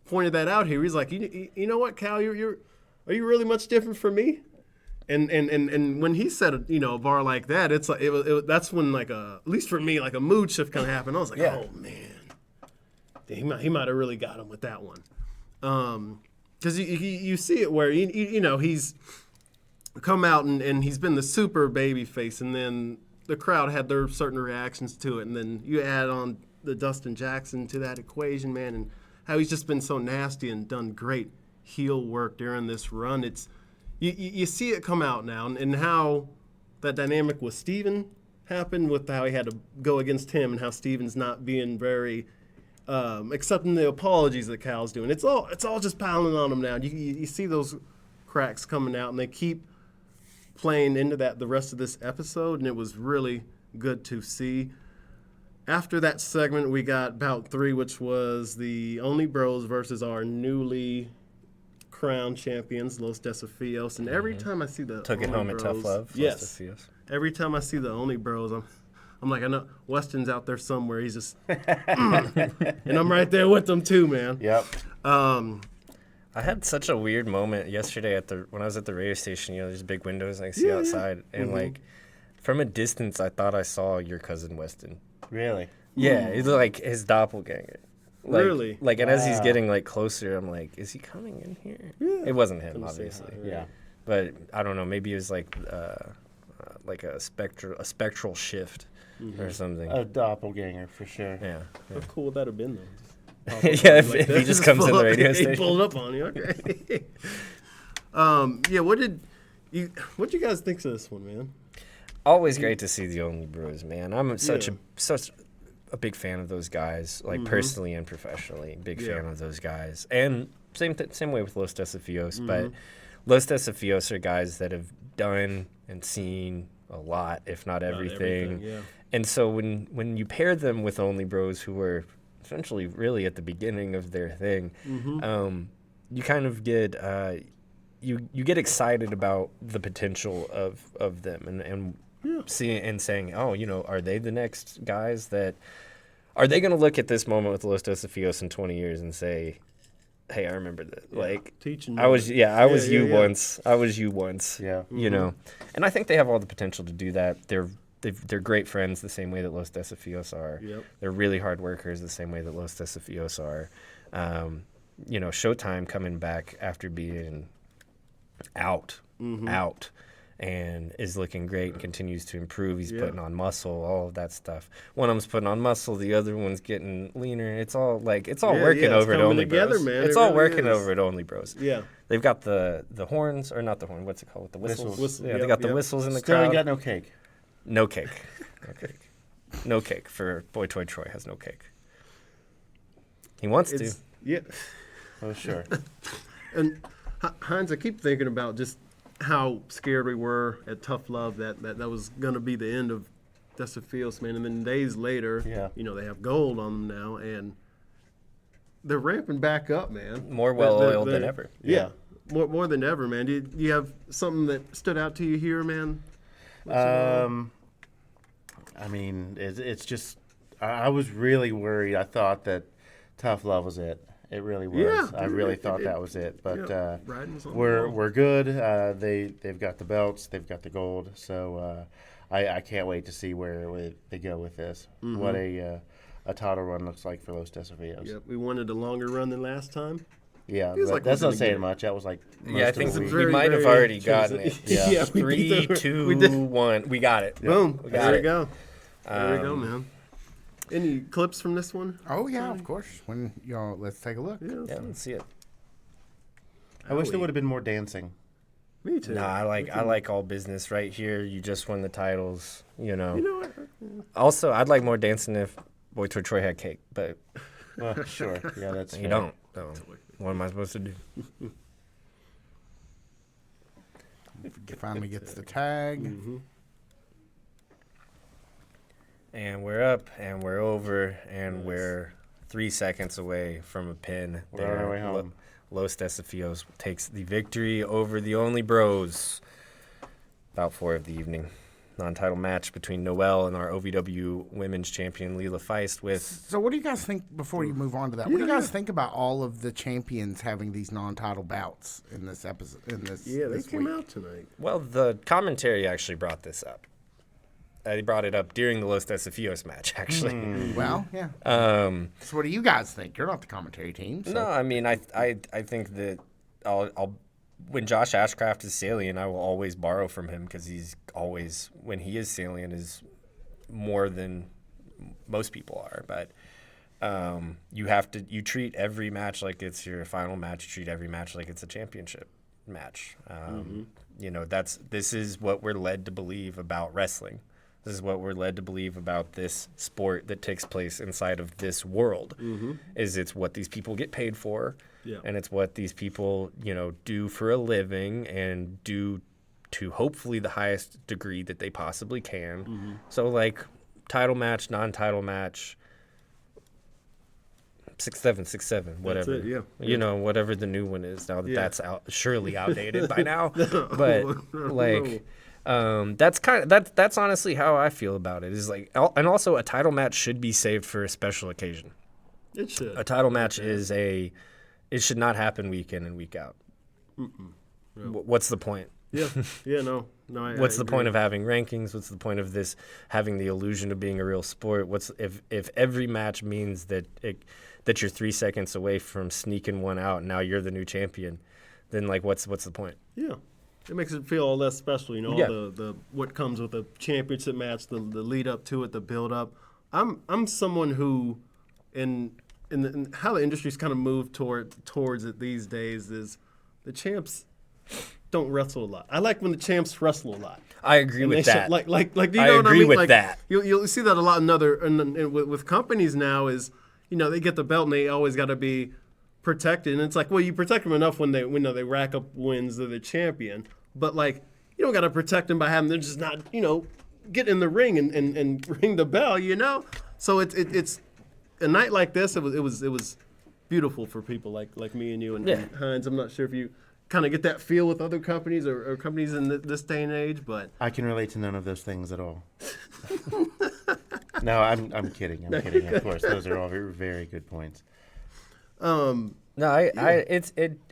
pointed that out here. He's like, you know what, Cal, are you really much different from me? And when he said, you know, a bar like that, it's like that's when like at least for me, like a mood shift kind of happened. I was like, oh man, he might have really got him with that one, because you see it where you know he's come out and he's been the super baby face, and then the crowd had their certain reactions to it, and then you add on the Dustin Jackson to that equation, man, and how he's just been so nasty and done great heel work during this run. It's You see it come out now, and how that dynamic with Steven happened, with how he had to go against him, and how Steven's not being very accepting the apologies that Cal's doing. It's all just piling on him now. You see those cracks coming out, and they keep playing into that the rest of this episode, and it was really good to see. After that segment, we got bout 3, which was the Only Bros versus our newly crown champions, Los Desafios, and every time I see the
Took it
Only
home at
Bros,
Tough Love.
yes.
Los Desafios.
Every time I see the Only Bros, I'm like, I know Weston's out there somewhere. He's just, and I'm right there with them too, man.
Yep.
I had such a weird moment yesterday when I was at the radio station. You know, there's big windows I see outside, and like from a distance, I thought I saw your cousin Weston.
Really?
Yeah, it's like his doppelganger. Like,
Really?
Like, and as he's getting like closer, I'm like, is he coming in here? It wasn't him, obviously.
Yeah.
But I don't know. Maybe it was like a spectral shift or something.
A doppelganger for sure.
Yeah.
How cool would that have been, though?
Yeah, if he just comes in the radio
He
station.
pulled up on you. Okay. Yeah. What'd you guys think of this one, man?
Always great to see the Only Bros, man. I'm such a big fan of those guys, like personally and professionally. Big fan of those guys, and same way with Los Desafios. But Los Desafios are guys that have done and seen a lot, if not everything.
Yeah.
And so when you pair them with Only Bros, who were essentially really at the beginning of their thing, you kind of get you get excited about the potential of them and seeing and saying, oh, you know, are they the next guys that are they going to look at this moment with Los Desafios in 20 years and say, hey, I remember that. Like,
Teaching.
I was you
yeah.
once. I was you once.
Yeah.
You know, and I think they have all the potential to do that. They're great friends the same way that Los Desafios are.
Yep.
They're really hard workers the same way that Los Desafios are. You know, Showtime coming back after being out, and is looking great and continues to improve. He's putting on muscle, all of that stuff. One of them's putting on muscle, the other one's getting leaner. It's all working over at Only
together,
Bros.
man.
It's
It
all
really
working
is.
over at Only Bros.
Yeah.
They've got the horns, or not the horn, what's it called? The whistles.
Whistle,
Yeah, they
yep,
got the
yep.
whistles in the
Still
crowd.
ain't got no cake.
No cake. No cake. No cake for Boy Toy Troy has no cake. He wants to.
Yeah.
Oh, sure.
And Heinz, I keep thinking about just how scared we were at Tough Love that was going to be the end of Desafios, man. And then days later,
Yeah.
you know, they have gold on them now, and they're ramping back up, man.
More well-oiled than ever.
Yeah. More than ever, man. Do you have something that stood out to you here, man?
I mean, it's just I was really worried. I thought that Tough Love was it. It really was.
Yeah,
I really thought that was it. But
Riding was on the
we're
ball.
we're good. They've got the belts. They've got the gold. So I can't wait to see where they go with this.
Mm-hmm.
What a title run looks like for Los Desafios.
Yep, we wanted a longer run than last time.
Yeah,
Feels
but
like
that's
we're
not
gonna
saying
get it.
much. That was like
Yeah, I
most
think
of the
we
week.
might have already gotten it.
Yeah, we beat
3,
the- we did.
2, 1. We got it.
Boom.
We
There
got
we
it.
go. There we go, man. Any clips from this one?
Oh yeah, of course. When y'all, let's take a look.
Yeah, let's see it.
I wish there would have been more dancing.
Me too.
No, I like all business right here. You just won the titles, you know.
You know what?
Also, I'd like more dancing if Boy Toy Troy had cake, but
Sure. Yeah, that's
you
fair.
don't. So what am I supposed to do?
Finally gets the tag.
And we're up, and we're over, and we're 3 seconds away from a pin.
We're on our way home.
Los Desafios takes the victory over the Only Bros. Bout 4 of the evening. Non-title match between Noelle and our OVW Women's Champion Leela Feist with...
So what do you guys think, before you move on to that, what do you guys think about all of the champions having these non-title bouts in this episode?
Yeah, they
this
came
week?
out tonight.
Well, the commentary actually brought this up. They brought it up during the Los Desafios match, actually.
Well, yeah. So what do you guys think? You're not the commentary team. So.
No, I mean, I think that I'll when Josh Ashcraft is salient, I will always borrow from him because he's always, when he is salient, is more than most people are. But you treat every match like it's your final match. You treat every match like it's a championship match. You know, this is what we're led to believe about wrestling. This is what we're led to believe about this sport that takes place inside of this world. Is it's what these people get paid for, and it's what these people, you know, do for a living and do to hopefully the highest degree that they possibly can. So like title match, non-title match, 6-7, 6-7, whatever.
it, yeah.
You know, whatever the new one is now that that's surely outdated by now. But like. That's honestly how I feel about it. Is like, and also a title match should be saved for a special occasion.
It should.
A title match it should not happen week in and week out. What's the point?
Yeah, no.
What's the point of having rankings? What's the point of this having the illusion of being a real sport? What's if every match means that you're 3 seconds away from sneaking one out and now you're the new champion? Then like what's the point?
Yeah. It makes it feel all less special, you know, all
Yeah.
the what comes with a championship match, the lead up to it, the build up. I'm someone who, in how the industry's kind of moved towards it these days, is the champs don't wrestle a lot. I like when the champs wrestle a lot.
I agree
And
with
they
that.
like you know
I
what I
agree
mean?
with
Like,
that.
You'll see that a lot with companies now is, you know, they get the belt and they always got to be protected. And it's like, well, you protect them enough when they rack up wins, they're the champion. But like, you don't got to protect them by having them just not, you know, get in the ring and ring the bell, you know. So it's a night like this. It was beautiful for people like me and you and Hines. I'm not sure if you kind of get that feel with other companies or companies in this day and age, but
I can relate to none of those things at all. No, I'm kidding. I'm kidding. Of course, those are all very, very good points.
No, I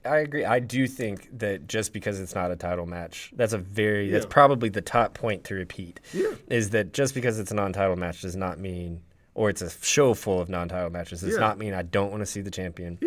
agree. I do think that just because it's not a title match, that's probably the top point to repeat. Is that just because it's a non-title match does not mean, or it's a show full of non-title matches, does not mean I don't want to see the champion.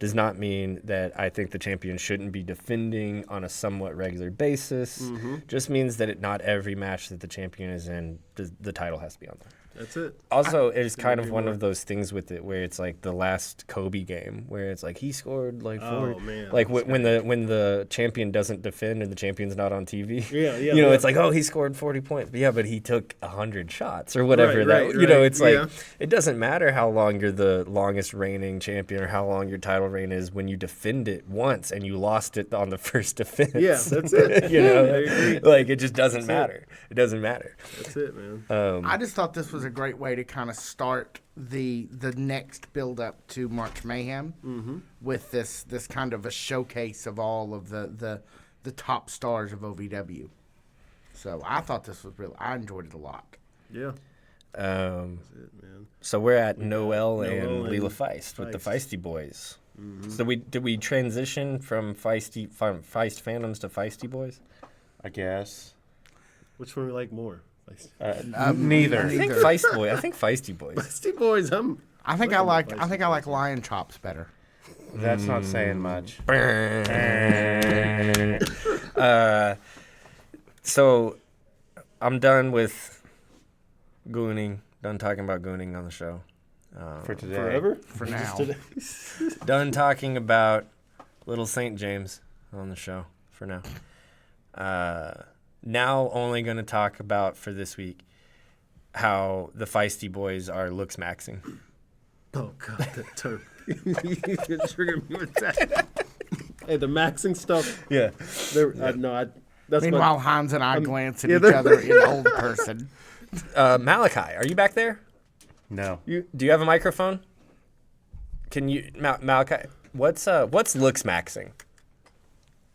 Does not mean that I think the champion shouldn't be defending on a somewhat regular basis. Just means that not every match that the champion is in, the title has to be on there.
That's it.
Also, it's kind of
agree
one
more.
of those things with it where it's like the last Kobe game where it's like he scored like
Oh,
40.
man,
Like
that's
when the champion doesn't defend and the champion's not on TV.
Yeah,
You know,
yeah.
it's like, oh, he scored 40 points. But yeah, but he took 100 shots or whatever.
Right,
You know,
right,
it's like
yeah.
it doesn't matter how long you're the longest reigning champion or how long your title reign is when you defend it once and you lost it on the first defense.
Yeah, that's it.
You know,
I agree.
like it just doesn't
it.
matter. It doesn't matter.
That's it, man.
I just thought this was a great way to kind of start the next build up to March Mayhem with this kind of a showcase of all of the top stars of OVW. So I thought this was I enjoyed it a lot.
Yeah.
Um,
That's it, man.
So we're at Noel and
Noel and
Leela Feist with the
Feist.
Feisty Boys. So did we transition from Feist Phantoms to Feisty Boys?
I guess.
Which one we like more?
Neither.
I think Feisty Boys.
Feisty Boys.
I think I like Lion Chops better.
That's not saying much.
So I'm done with gooning. Done talking about gooning on the show.
For today.
Forever?
For now.
Done talking about Little St. James on the show for now. Now only going to talk about for this week how the Feisty Boys are looks maxing.
Oh, God, that term. You triggered me with that. Hey, the maxing stuff.
Yeah.
That's
Meanwhile, Hans and I glance at
yeah,
each
they're-
other in old person.
Malachi, are you back there?
No.
Do you have a microphone? Can you, Malachi? What's looks maxing?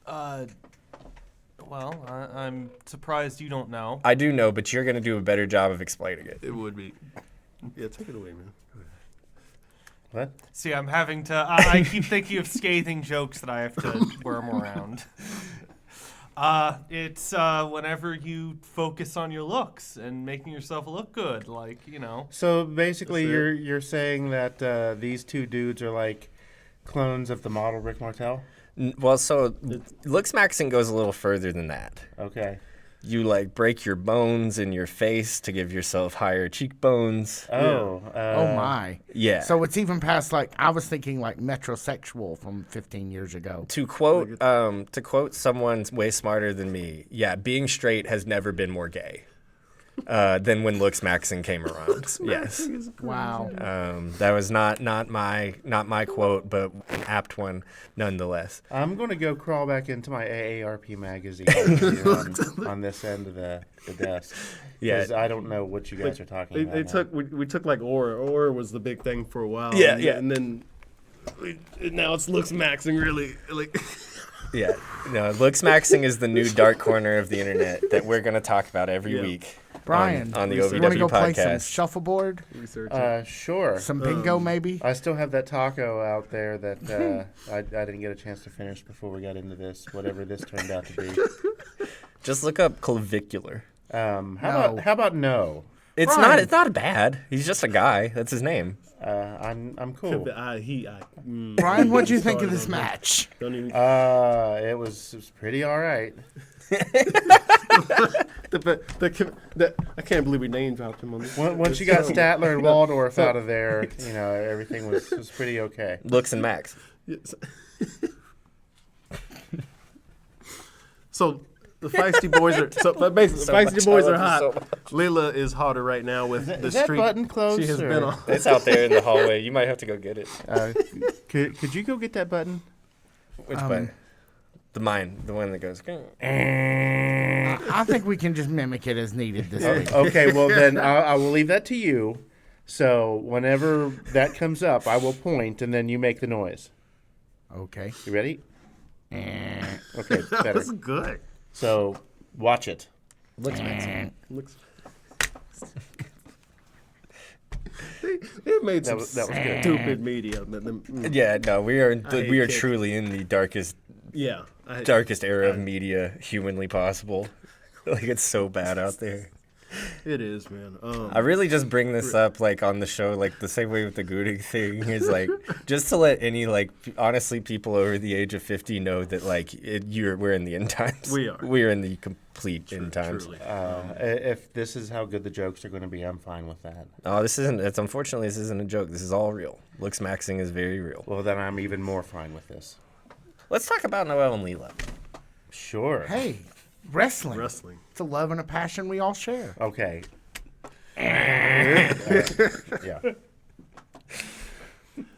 Well, I'm surprised you don't know.
I do know, but you're gonna do a better job of explaining it.
It would be. Yeah, take it away, man.
What?
See, I'm having to. I keep thinking of scathing jokes that I have to worm around. It's whenever you focus on your looks and making yourself look good, like, you know.
So basically,
That's it.
you're saying that these two dudes are like clones of the model Rick Martel?
Well, so looks maxing goes a little further than that.
Okay.
You like break your bones in your face to give yourself higher cheekbones.
Oh.
Oh my.
Yeah.
So it's even past I was thinking like metrosexual from 15 years ago.
To quote someone way smarter than me, yeah, being straight has never been more gay than when looks maxing came around. Yes.
Wow.
That was not my quote, but an apt one nonetheless.
I'm going to go crawl back into my AARP magazine here on this end of the desk.
Yeah.
'Cause I don't know what you guys are talking about.
They
now.
took we took like Aura. Aura was the big thing for a while.
Yeah,
and,
yeah.
And then now it's looks maxing really like.
Yeah. No, looks maxing is the new dark corner of the internet that we're going to talk about every
Yeah.
week.
Brian,
on the
you want to
OVW
go play some
podcast.
shuffleboard?
Research.
Sure.
Some bingo, maybe?
I still have that taco out there that I didn't get a chance to finish before we got into this, whatever this turned out to be.
Just look up clavicular.
How about no?
It's
Brian.
not bad. He's just a guy. That's his name.
I'm cool.
Brian, what'd you think of this match?
Don't even.
It was pretty all right.
I can't believe we name dropped him on this.
Once you got Statler and Waldorf out of there, everything was pretty okay.
Looks and Max.
Yes. So the Feisty Boys are basically
So
Feisty
much.
Boys
I
are
love you
hot.
so
Leela is hotter right now with the
Is that
streak.
button closed?
She has
or-
been on.
It's out there in the hallway. You might have to go get it.
Could you go get that button?
Which button? The one that goes.
I think we can just mimic it as needed this week.
Okay, well then I will leave that to you. So whenever that comes up, I will point and then you make the noise.
Okay.
You ready? Okay, better.
That's good.
So watch it.
Looks maxing.
Looks. It made some
was good.
stupid media.
Yeah, no, we are
hate
we are
kids.
truly in the darkest
Yeah.
era of media humanly possible. Like it's so bad out there.
It is, man.
I really just bring this up like on the show, like the same way with the Goodig thing is like just to let any like honestly people over the age of 50 know that like we're in the end times.
We are.
We're in the complete end times.
Truly.
If this is how good the jokes are going to be, I'm fine with that.
Oh, this isn't. It's unfortunately this isn't a joke. This is all real. Looks maxing is very real.
Well, then I'm even more fine with this.
Let's talk about Noelle and Leela.
Sure.
Hey, wrestling.
Wrestling.
It's a love and a passion we all share.
Okay. Yeah.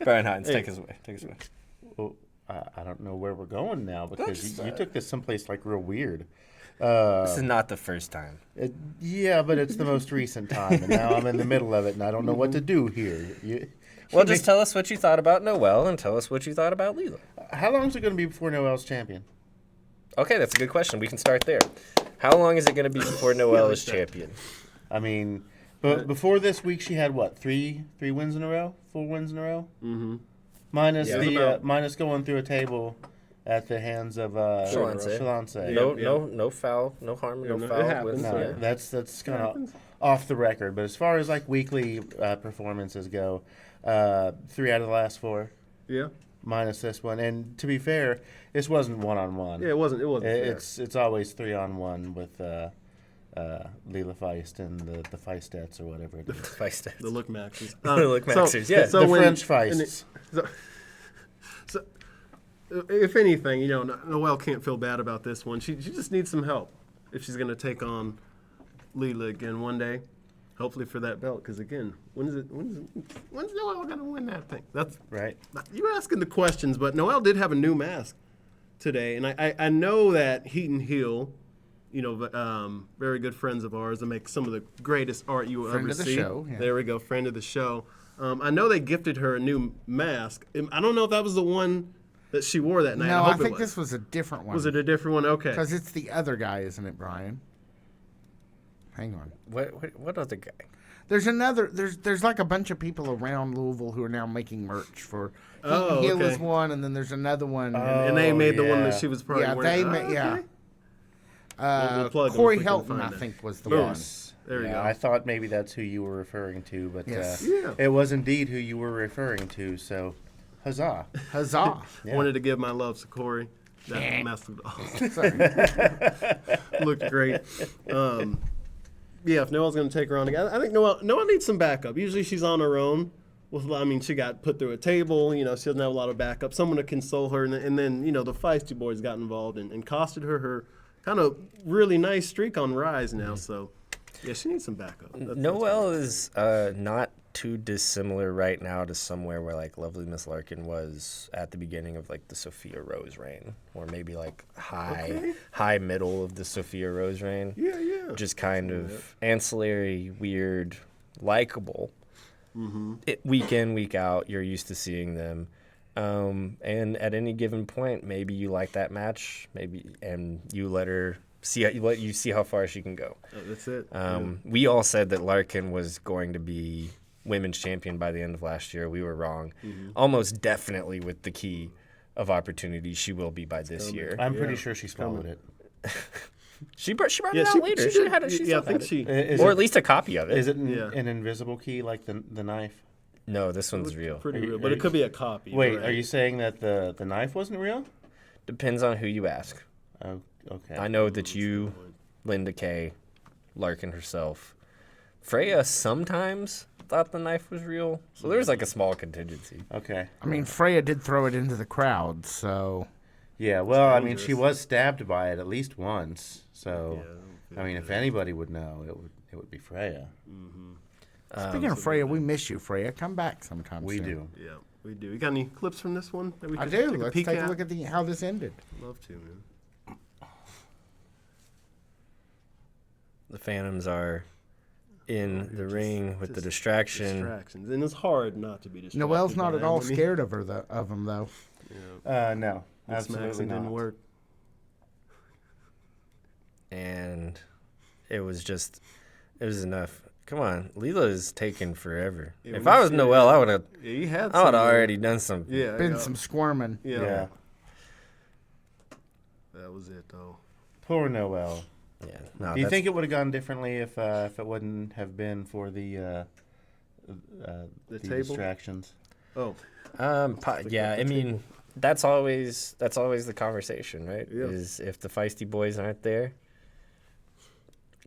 Brian Hines, take us away.
Well, I don't know where we're going now because you took this someplace like real weird.
This is not the first time.
Yeah, but it's the most recent time, and now I'm in the middle of it, and I don't know what to do here.
Well, just tell us what you thought about Noelle and tell us what you thought about Leela.
How long is it going to be before Noelle's champion?
Okay, that's a good question. We can start there. How long is it going to be before Noelle is champion?
I mean, but before this week, she had what? Three wins in a row? 4 wins in a row?
Mm-hmm.
Minus going through a table at the hands of Shalance.
No foul, no harm, no
no, it
foul.
happens.
No, that's kind of off the record. But as far as like weekly performances go, 3 out of the last 4.
Yeah.
Minus this one, and to be fair, this wasn't 1-on-1.
Yeah, it wasn't. Fair.
It's always 3-on-1 with Leela Feist and the Feistats or whatever it is.
Feistats.
The look maxes.
The look maxers, yeah.
The French Feists.
So, if anything, Noelle can't feel bad about this one. She just needs some help if she's going to take on Leela again one day. Hopefully for that belt, because again, when's Noelle going to win that thing? That's
Right.
You're asking the questions, but Noelle did have a new mask today, and I know that Heat and Heel, very good friends of ours that make some of the greatest art you will
Friend
ever
of the
see.
show, yeah.
There we go, friend of the show. I know they gifted her a new mask. I don't know if that was the one that she wore that night.
No,
I
I
hope
think
it
this was a different one.
was it a different one? Okay.
Because it's the other guy, isn't it, Brian? Hang on.
What other guy?
There's another. There's like a bunch of people around Louisville who are now making merch for. Heat
Oh,
and Heel
okay.
is one, and then there's another one.
And they made the one
yeah.
that she was probably
yeah,
wearing.
they yeah.
okay. We'll plug them
Corey
if we can
Helton,
find
I
that.
think, was the
Boom.
one.
There you
Yeah,
go.
I thought maybe that's who you were referring to, but
Yes.
Yeah.
it was indeed who you were referring to. So, huzzah!
Huzzah!
Yeah.
Wanted to give my love to Corey. That messed it all.
Sorry.
Looked great. Yeah, if Noelle's going to take her on again, I think Noelle needs some backup. Usually she's on her own. She got put through a table. She doesn't have a lot of backup. Someone to console her. And then, the Feisty boys got involved and costed her kind of really nice streak on Rise now. So, yeah, she needs some backup.
Noelle is not too dissimilar right now to somewhere where like Lovely Miss Larkin was at the beginning of like the Sophia Rose reign, or maybe like high middle of the Sophia Rose reign.
Yeah.
Just kind of ancillary, weird, likable. Week in, week out, you're used to seeing them. And at any given point, maybe you like that match, and you let you see how far she can go.
That's it.
We all said that Larkin was going to be women's champion by the end of last year. We were wrong. Almost definitely with the key of opportunity, she will be by this year.
I'm pretty sure she swallowed it.
She brought it out later. She had it.
I think she.
Or at least a copy of it.
Is it
Yeah.
an invisible key like the knife?
No, this one's real.
Pretty real, but it could be a copy.
Wait,
right?
are you saying that the knife wasn't real?
Depends on who you ask.
Oh, okay.
I know that you, Linda Kay, Larkin herself, Freya sometimes thought the knife was real. So there's like a small contingency.
Okay.
I mean, Freya did throw it into the crowd, so.
Yeah, well,
dangerous.
she was stabbed by it at least once. So, if anybody would know, it would be Freya.
Speaking of Freya, we miss you, Freya. Come back sometime
We
soon.
do.
Yeah, we do. You got any clips from this one that we
I
could
do.
take
Let's
peek
take
at?
a look at how this ended.
Love to, man.
The Phantoms are in the ring with the distraction.
Distractions, and it's hard not to be distracted.
Noelle's not
by
at all
them. I mean,
scared of him, though.
No,
Miss
absolutely
Maxon
not.
didn't work.
And it was enough. Come on, Leela is taking forever.
Yeah,
if
we
I was
see
Noelle,
it.
I would have
Yeah, you had.
already done some.
Yeah,
Been
yeah.
some squirming.
Yeah.
Yeah.
That was it, though.
Poor Noelle.
Yeah. No,
Do you think it would have gone differently if it wouldn't have been for the
table?
distractions?
Oh,
yeah, I mean, that's always the conversation, right?
Yeah.
Is if the feisty boys aren't there,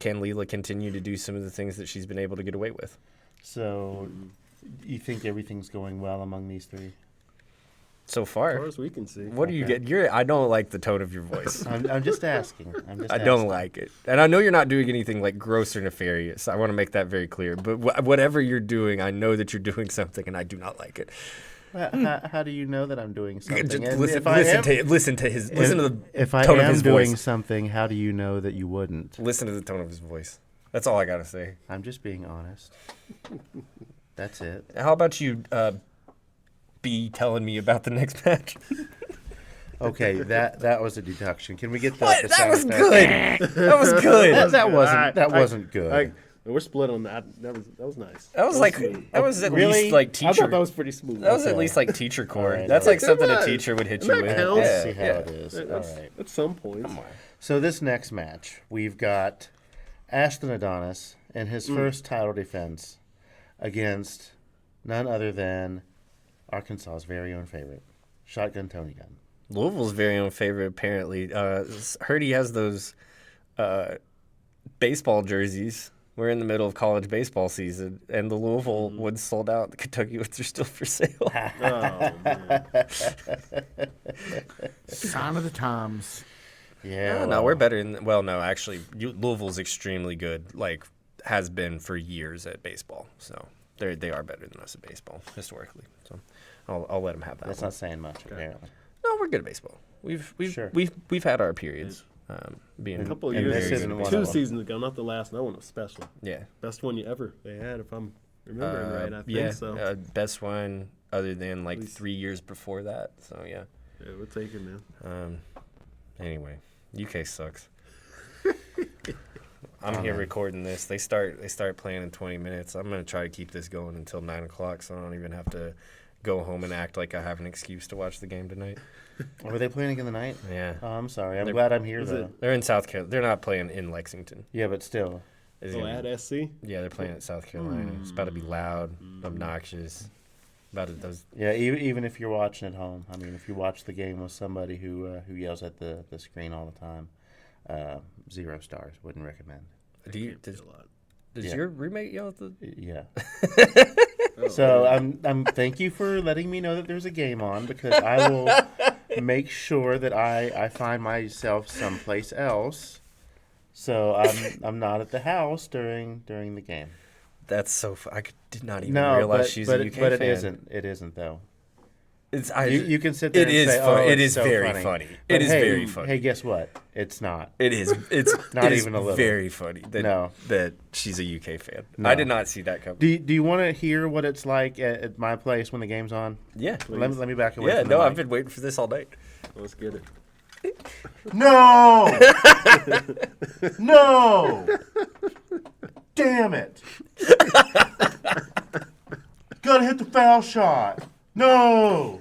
can Leela continue to do some of the things that she's been able to get away with?
So, you think everything's going well among these three?
So
as
far,
far as we can see.
what do you
Okay.
get? I don't like the tone of your voice.
I'm just asking.
I don't like it, and I know you're not doing anything like gross or nefarious. I want to make that very clear. But whatever you're doing, I know that you're doing something, and I do not like it.
How do you know that I'm doing something?
Just
And
listen,
if I am-
listen to the
if I
tone of
am
his
doing
voice.
something, how do you know that you wouldn't?
Listen to the tone of his voice. That's all I gotta say.
I'm just being honest. That's it.
How about you be telling me about the next match?
Okay, that was a deduction. Can we get the,
What?
the
That
sound
was
effect?
good. That was good.
That wasn't good.
We're split on that. That was nice.
That was like that was at
Really?
least like
I
teacher.
thought that was pretty smooth.
That was at
Okay.
least like teacher core.
Alright,
That's like
alright.
something a
That-
teacher would hit you
that
with.
counts.
Let's
Yeah,
see how
yeah.
it is. All right.
At some points.
So this next match, we've got Ashton Adonis in his first title defense against none other than Arkansas's very own favorite, Shotgun Tony Gunn.
Louisville's very own favorite, apparently. Heard he has those baseball jerseys. We're in the middle of college baseball season, and the Louisville ones sold out. The Kentucky ones are still for sale.
Oh, man.
Sign of the times.
Yeah.
No, we're better in. Well, no, actually, Louisville's extremely good. Like has been for years at baseball. So they are better than us at baseball historically. So I'll let them have that.
That's
one.
not saying much, apparently.
No, we're good at baseball.
Sure.
We've had our periods. Being
A couple of
And
years
this
ago,
isn't one of
2
them.
seasons ago, not the last. That one was special.
Yeah.
Best one you ever they had, if I'm remembering right. I think
Yeah.
so.
Best one other than like
least-
3 years before that. So yeah.
Yeah, we'll take it, man.
Anyway, UK sucks. I'm here recording this. They start playing in 20 minutes. I'm gonna try to keep this going until 9 o'clock, so I don't even have to go home and act like I have an excuse to watch the game tonight.
Were they playing again tonight?
Yeah,
Oh, I'm sorry. I'm glad I'm here,
is
though.
they're in South Carolina. They're not playing in Lexington.
Yeah, but still.
It's
Oh,
gonna-
at SC?
yeah, they're playing at South Carolina. It's about to be loud, obnoxious. About it, those.
Yeah, even if you're watching at home. I mean, if you watch the game with somebody who yells at the screen all the time, 0 stars. Wouldn't recommend.
Do you,
Can't be
does
a lot.
does
Yeah.
your roommate yell at the?
Yeah. So I'm thank you for letting me know that there's a game on, because I will make sure that I find myself someplace else, so I'm not at the house during the game.
That's so. I did not even
No,
realize
but
she's
but,
a UK
but it
fan.
isn't. It isn't though.
It's
You can sit there
It
and
is
say,
fun.
"Oh,
It
it's
is
so
very
funny."
funny.
But
It is
hey,
very funny.
Hey, guess what? It's not.
It is. It's
Not
it is
even a little.
very funny that
No.
that she's a UK fan.
No.
I did not see that coming.
Do you want to hear what it's like at my place when the game's on?
Yeah.
Let me back away.
Yeah.
from the
No,
mic.
I've been waiting for this all night.
Let's get it.
No! No! Damn it! Gotta hit the foul shot. No!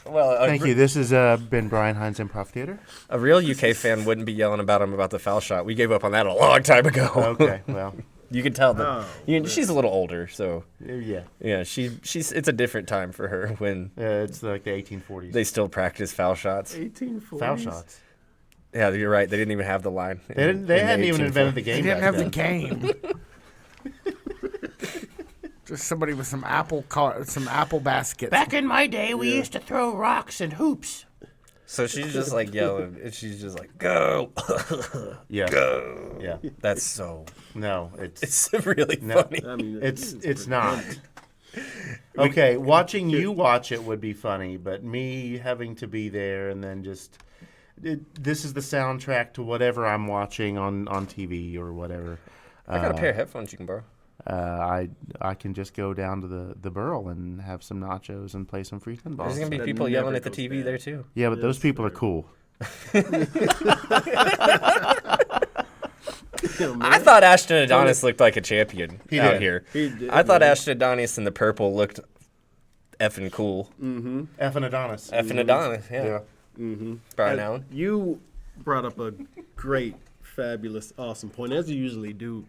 Well,
Thank you. This has been Brian Hines Improv Theater.
a real UK fan wouldn't be yelling about him about the foul shot. We gave up on that a long time ago.
Okay, well,
You can tell that she's a little older, so
yeah.
yeah, she's it's a different time for her when
It's like the 1840s.
they still practice foul shots.
1840s.
foul shots.
Yeah, you're right. They didn't even have the line.
They didn't. They hadn't even invented the
They
game.
didn't
back
have the
then.
game. Just somebody with some apple baskets.
Back in my day, we used to throw rocks and hoops.
So she's just like yelling, and she's just like, "Go,
Yeah.
go!"
Yeah.
That's so.
No, it's
It's really
No.
funny.
I mean,
it's not. Okay, watching you watch it would be funny, but me having to be there and then just this is the soundtrack to whatever I'm watching on TV or whatever.
I got a pair of headphones you can borrow.
I can just go down to the Burl and have some nachos and play some free pinball.
There's gonna be
That
people
never
yelling at the
goes
TV
bad.
there too.
Yeah, but those people are cool.
I thought Ashton Adonis looked like a champion out
did.
here.
He did,
I thought
man.
Ashton Adonis in the purple looked effing cool.
Effing Adonis.
Effing Adonis, yeah.
Yeah.
Brian Allen.
You brought up a great fabulous, awesome point, as you usually do,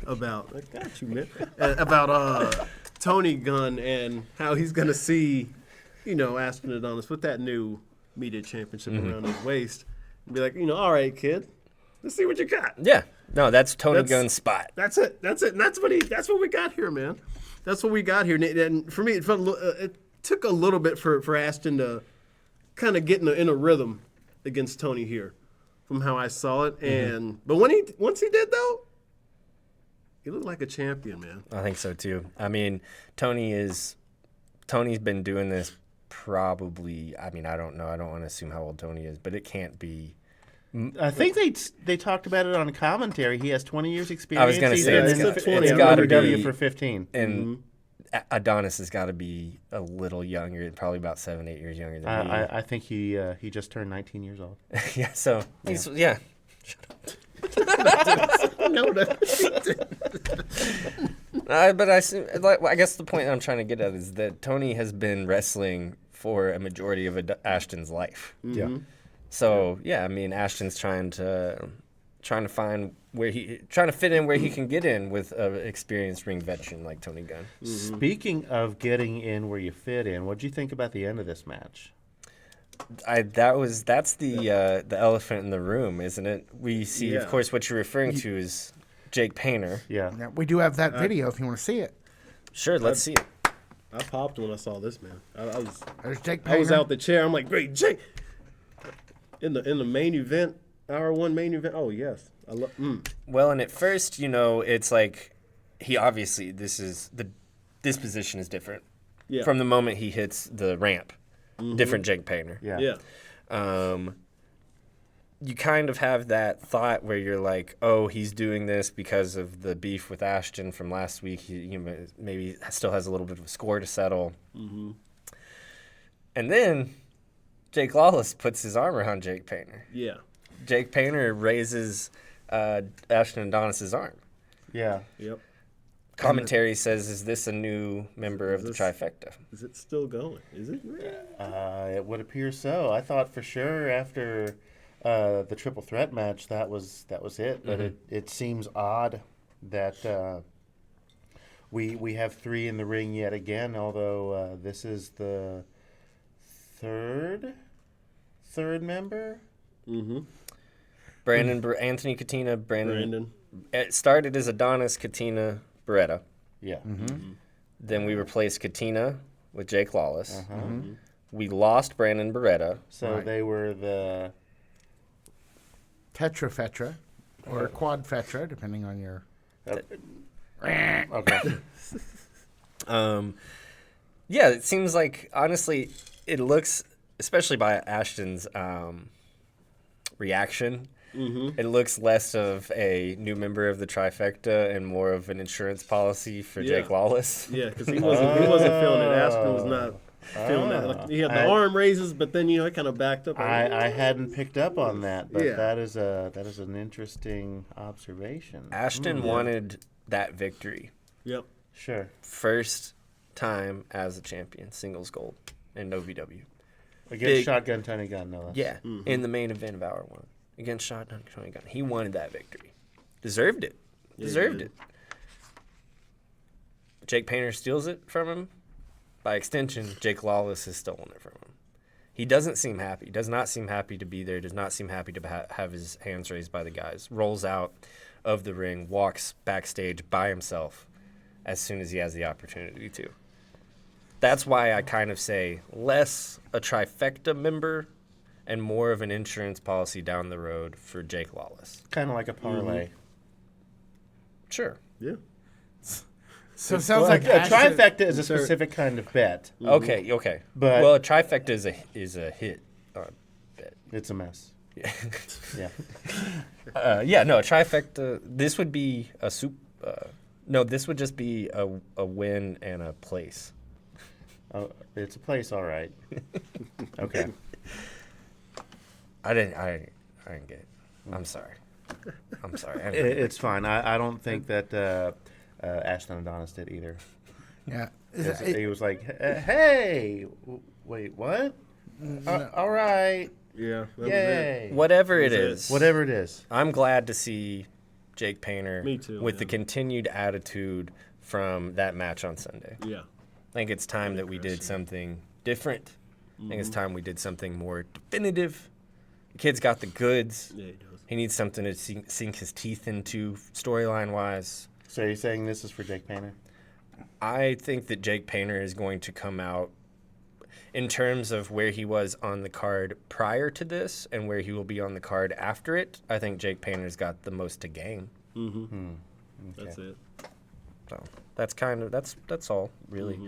about I got you, man. About Tony Gunn and how he's gonna see, Ashton Adonis with that new media championship around his waist, and be like, all right, kid, let's see what you got.
Yeah. No, that's Tony Gunn's spot.
That's it. And that's what we got here, man. That's what we got here. And for me, it took a little bit for Ashton to kind of get in a rhythm against Tony here, from how I saw it. But once he did though, he looked like a champion, man.
I think so too. I mean, Tony's been doing this probably. I mean, I don't know. I don't want to assume how old Tony is, but it can't be.
I think they talked about it on commentary. He has 20 years experience.
I was going to say
it's
got to
OVW
be
for 15.
And Adonis has got to be a little younger, probably about 7-8 years younger than me.
I think he just turned 19 years old.
Yeah, so he's yeah. But I guess the point I'm trying to get at is that Tony has been wrestling for a majority of Ashton's life.
Yeah.
So yeah, I mean, Ashton's trying to find trying to fit in where he can get in with an experienced ring veteran like Tony Gunn.
Speaking of getting in where you fit in, what did you think about the end of this match?
That's the elephant in the room, isn't it? We see, of course, what you're referring to is Jake Painter.
Yeah.
Yeah, we do have that video if you want to see it.
Sure, let's see it.
I popped when I saw this, man.
There's Jake Painter.
I was out the chair. I'm like, great, Jake. In the main event, hour one main event. Oh yes, I love.
Well, and at first, it's like he obviously this position is different from the moment he hits the ramp. Different Jake Painter.
Yeah.
You kind of have that thought where you're like, oh, he's doing this because of the beef with Ashton from last week. He maybe still has a little bit of a score to settle. And then Jake Lawless puts his arm around Jake Painter.
Yeah.
Jake Painter raises Ashton Adonis' arm.
Yeah.
Yep.
Commentary says, is this a new member of the trifecta?
Is it still going? Is it?
It would appear so. I thought for sure after the triple threat match that was it. But it seems odd that we have three in the ring yet again. Although this is the third member.
Anthony Katina, Brandon. It started as Adonis, Katina, Beretta.
Yeah.
Then we replaced Katina with Jake Lawless. We lost Brandon Beretta.
So they were the
Tetrafetra or Quadfetra, depending on your.
okay.
Yeah, it seems like, honestly, it looks, especially by Ashton's reaction, it looks less of a new member of the trifecta and more of an insurance policy for Jake Lawless.
Yeah, because he wasn't feeling it. Ashton was not feeling that. Like, he had the arm raises, but then it kind of backed up.
I hadn't picked up on that, but that is an interesting observation.
Ashton wanted that victory.
Yep.
Sure.
First time as a champion, singles gold in OVW.
Against Shotgun Tony Gunn, no less.
Yeah, in the main event of Hour 1 against Shotgun Tony Gunn. He wanted that victory. Deserved it. Deserved it. Jake Painter steals it from him. By extension, Jake Lawless has stolen it from him. He doesn't seem happy. Does not seem happy to be there. Does not seem happy to have his hands raised by the guys. Rolls out of the ring, walks backstage by himself as soon as he has the opportunity to. That's why I kind of say less a trifecta member and more of an insurance policy down the road for Jake Lawless.
Kind of like a parlay.
Sure.
Yeah.
So it sounds like
a trifecta is a specific kind of bet.
Okay.
But
well, a trifecta is a hit bet.
It's a mess.
Yeah.
Yeah.
No, a trifecta. This would be a no, this would just be a win and a place.
Oh, it's a place, all right. Okay.
I didn't get it. I'm sorry.
It's fine. I don't think that Ashton Adonis did either.
Yeah.
He was like, hey, wait, what? All right.
Yeah. That was
Yay!
Whatever it
That's it.
is,
Whatever it is.
I'm glad to see Jake Painter
Me too,
with
man.
the continued attitude from that match on Sunday.
Yeah.
I think it's time that we did something different. I think it's time we did something more definitive. The kid's got the goods.
Yeah, he does.
He needs something to sink his teeth into storyline-wise.
So you're saying this is for Jake Painter?
I think that Jake Painter is going to come out in terms of where he was on the card prior to this and where he will be on the card after it. I think Jake Painter's got the most to gain.
That's it.
So that's all really.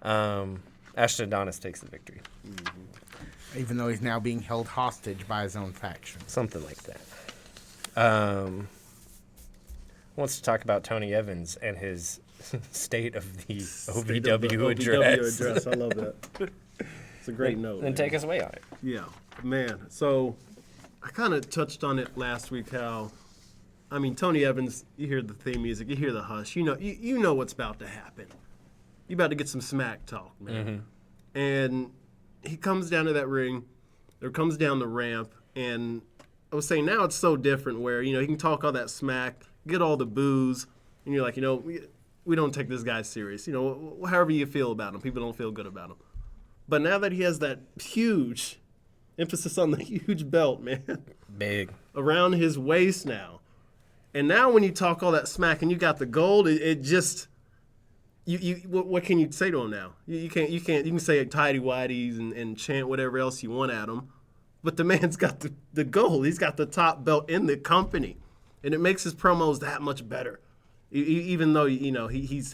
Ashton Adonis takes the victory.
Even though he's now being held hostage by his own faction.
Something like that. Wants to talk about Tony Evans and his state of the OVW address.
I love that. It's a great note.
Then
man.
take us away on it.
Yeah, man. So I kind of touched on it last week. How, I mean, Tony Evans. You hear the theme music. You hear the hush. You know what's about to happen. You about to get some smack talk, man. And he comes down to that ring, or comes down the ramp, and I was saying now it's so different where he can talk all that smack, get all the boos, and you're like, we don't take this guy serious. However you feel about him, people don't feel good about him. But now that he has that huge emphasis on the huge belt, man,
Big.
around his waist now, and now when you talk all that smack and you got the gold, it just what can you say to him now? You can say tidy whities and chant whatever else you want at him, but the man's got the gold. He's got the top belt in the company, and it makes his promos that much better. Even though he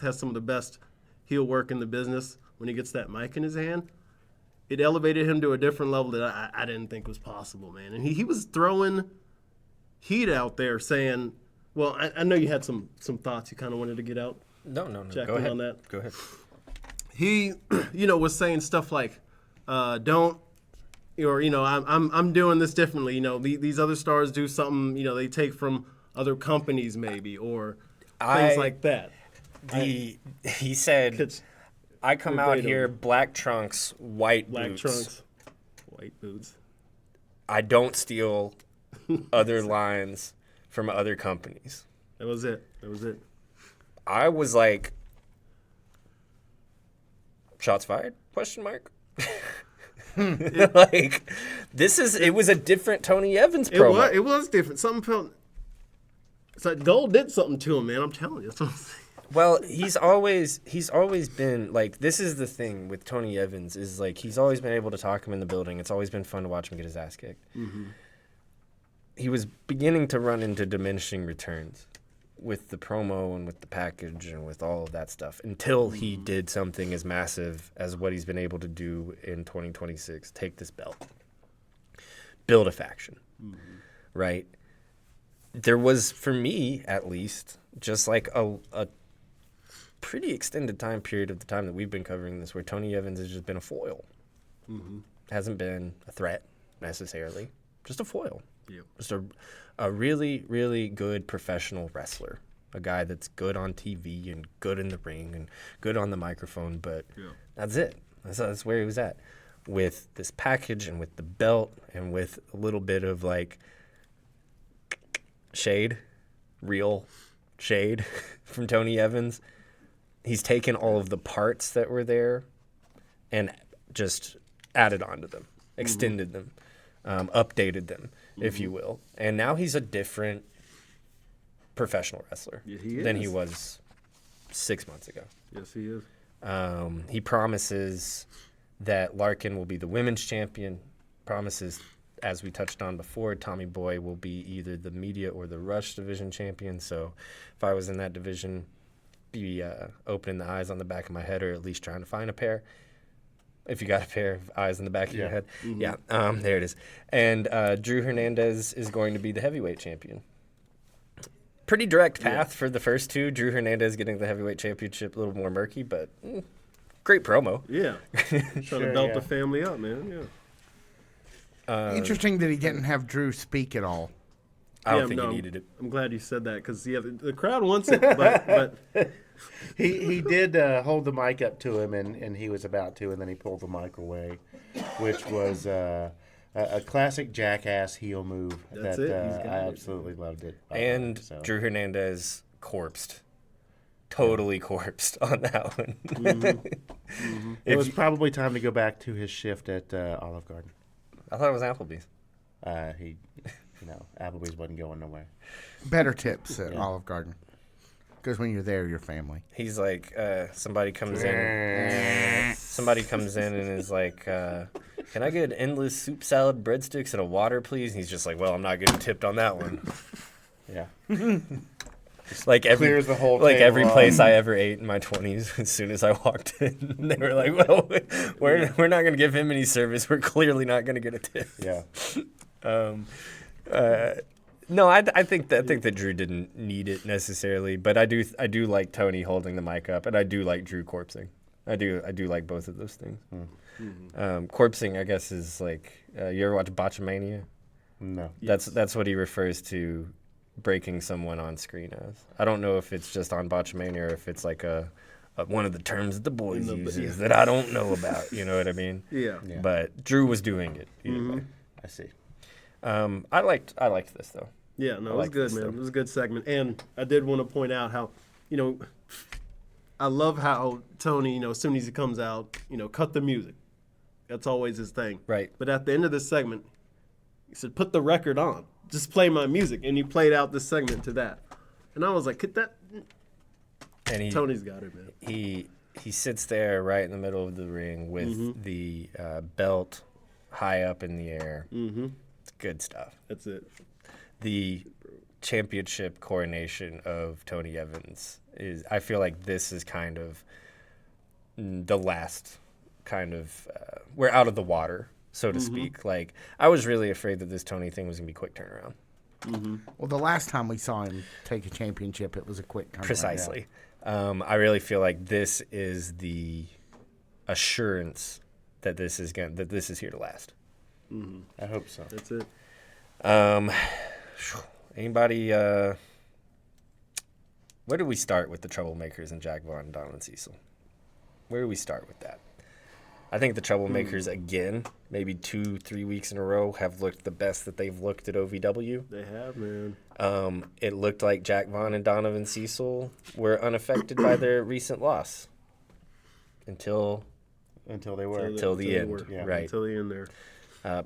has some of the best heel work in the business, when he gets that mic in his hand, it elevated him to a different level that I didn't think was possible, man. And he was throwing heat out there, saying, "Well, I know you had some thoughts you kind of wanted to get out."
No.
Check
Go
in
ahead.
on that.
Go ahead.
He, was saying stuff like, "Don't," or I'm doing this differently. These other stars do something. They take from other companies maybe, or things like that.
He said,
It's
"I come out
verbatim.
here, black trunks, white
black
boots.
trunks, white boots.
I don't steal other lines from other companies."
That was it.
I was like, shots fired? Question mark. Like, it was a different Tony Evans promo.
It was different. Something felt. It's like gold did something to him, man. I'm telling you. That's what I'm saying.
Well, he's always been like, this is the thing with Tony Evans is like he's always been able to talk him in the building. It's always been fun to watch him get his ass kicked. He was beginning to run into diminishing returns with the promo and with the package and with all of that stuff until he did something as massive as what he's been able to do in 2026. Take this belt. Build a faction. Right? There was, for me at least, just like a pretty extended time period of the time that we've been covering this where Tony Evans has just been a foil. Hasn't been a threat necessarily, just a foil. Just a really, really good professional wrestler. A guy that's good on TV and good in the ring and good on the microphone, but that's it. That's where he was at. With this package and with the belt and with a little bit of like shade, real shade from Tony Evans. He's taken all of the parts that were there and just added on to them, extended them, updated them, if you will. And now he's a different professional wrestler than he was 6 months ago.
Yes, he is.
He promises that Larkin will be the women's champion, promises, as we touched on before, Tommy Boy will be either the media or the Rush division champion. So if I was in that division, be opening the eyes on the back of my head or at least trying to find a pair. If you got a pair of eyes in the back of your head. There it is. And Drew Hernandez is going to be the heavyweight champion. Pretty direct path for the first two. Drew Hernandez getting the heavyweight championship, a little more murky, but great promo.
Yeah. Trying to belt the family up, man. Yeah.
Interesting that he didn't have Drew speak at all.
I don't think he needed it.
I'm glad you said that because the crowd wants it, but
He did hold the mic up to him, and he was about to, and then he pulled the mic away, which was A classic jackass heel move.
That's
that
it. He's got
I
it.
absolutely loved it. by the way,
And
so.
Drew Hernandez corpsed. Totally corpsed on that one.
It was probably time to go back to his shift at Olive Garden.
I thought it was Applebee's.
Applebee's wasn't going nowhere.
Better tips at Olive Garden. Because when you're there, you're family.
He's like, somebody comes in and is like, can I get an endless soup salad, breadsticks, and a water, please? And he's just like, well, I'm not getting tipped on that one.
Yeah.
Like every
Clears the whole
like
table
every
off.
place I ever ate in my 20s, as soon as I walked in, they were like, well, we're not going to give him any service. We're clearly not going to get a tip.
Yeah.
No, I think that Drew didn't need it necessarily, but I do like Tony holding the mic up, and I do like Drew corpsing. I do like both of those things. Corpsing, I guess, is like you ever watch Botchamania?
No.
That's what he refers to breaking someone on screen as. I don't know if it's just on Botchamania or if it's like a one of the terms that the boys uses that I don't know about. You know what I mean?
Yeah.
But Drew was doing it either way.
I see.
I liked this though.
Yeah, no, it was
like
good,
this
man.
stuff.
It was a good segment. And I did want to point out how, I love how Tony, as soon as he comes out, cut the music. That's always his thing.
Right.
But at the end of this segment, he said, put the record on. Just play my music. And he played out this segment to that. And I was like,
And
Tony's got it, man.
he sits there right in the middle of the ring with the belt high up in the air. Mm-hmm. It's good stuff.
That's it.
The championship coronation of Tony Evans I feel like this is kind of the last kind of, we're out of the water, so to speak. Like, I was really afraid that this Tony thing was going to be quick turnaround.
Well, the last time we saw him take a championship, it was a quick turnaround.
Precisely. I really feel like this is the assurance that this is here to last.
I hope so.
That's it.
Anybody? Where do we start with the troublemakers and Jack Vaughn, Donovan Cecil? Where do we start with that? I think the troublemakers again, maybe 2-3 weeks in a row, have looked the best that they've looked at OVW.
They have, man.
It looked like Jack Vaughn and Donovan Cecil were unaffected by their recent loss until
Until they were.
Until the end,
yeah.
right?
Until the end there.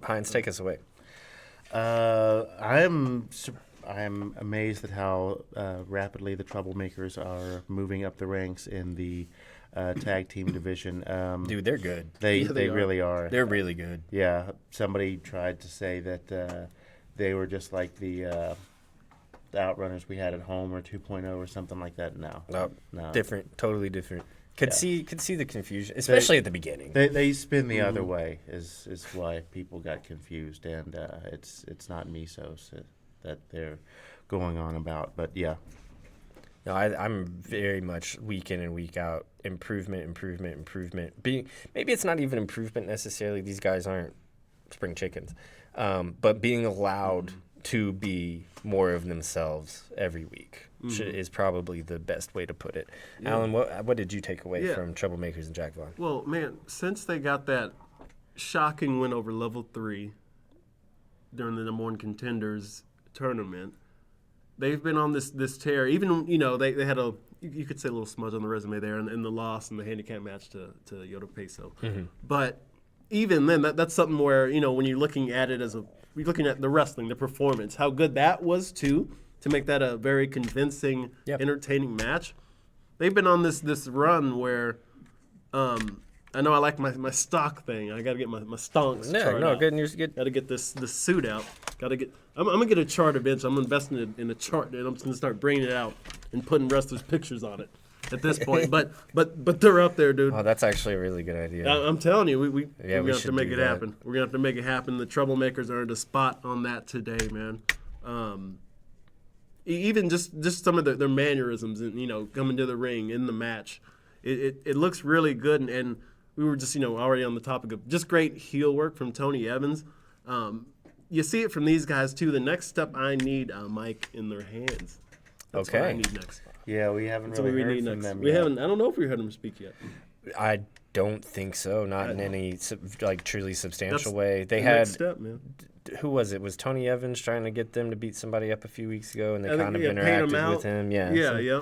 Heinz, take us away.
I'm amazed at how rapidly the troublemakers are moving up the ranks in the tag team division.
Dude, they're good.
They
are.
really are.
They're really good.
Yeah, somebody tried to say that they were just like the Outrunners we had at home or 2.0 or something like that. No, no.
Different, totally different. Could see the confusion, especially at the beginning.
They spin the other way is why people got confused, and it's not Misos that they're going on about. But yeah,
No, I'm very much week in and week out. Improvement. Maybe it's not even improvement necessarily. These guys aren't spring chickens. But being allowed to be more of themselves every week is probably the best way to put it. Yeah. Alan, what did you take away from Troublemakers and Jack Vaughn?
Well, man, since they got that shocking win over Level 3 during the number one contenders tournament, they've been on this tear. Even, they had you could say a little smudge on the resume there in the loss in the handicap match to Yoda Peso. But even then, that's something where, when you're looking at it you're looking at the wrestling, the performance, how good that was too, to make that a very convincing, entertaining match. They've been on this run where, I know I like my stock thing. I got to get my stonks.
Good news. Good.
Got to get this suit out. Got to get. I'm gonna get a chart eventually. I'm investing in a chart, and I'm just gonna start bringing it out and putting wrestlers' pictures on it. At this point, but they're up there, dude.
Oh, that's actually a really good idea.
I'm telling you, we're gonna have to
should
make
do
it
that.
happen. We're gonna have to make it happen. The troublemakers earned a spot on that today, man. Even just some of their mannerisms and coming to the ring in the match, it looks really good. And we were just already on the topic of just great heel work from Tony Evans. You see it from these guys too. The next step I need a mic in their hands. That's what I need next.
yeah, we haven't
That's what
really
we
heard
need
from
next.
them
We
yet.
haven't. I don't know if we heard them speak yet.
I don't think so. Not in any truly substantial
That's
way. They
the
had
next step, man.
who was it? Was Tony Evans trying to get them to beat somebody up a few weeks ago, and they
I think,
kind of
paid him
interacted with
out.
him. Yeah.
Yeah,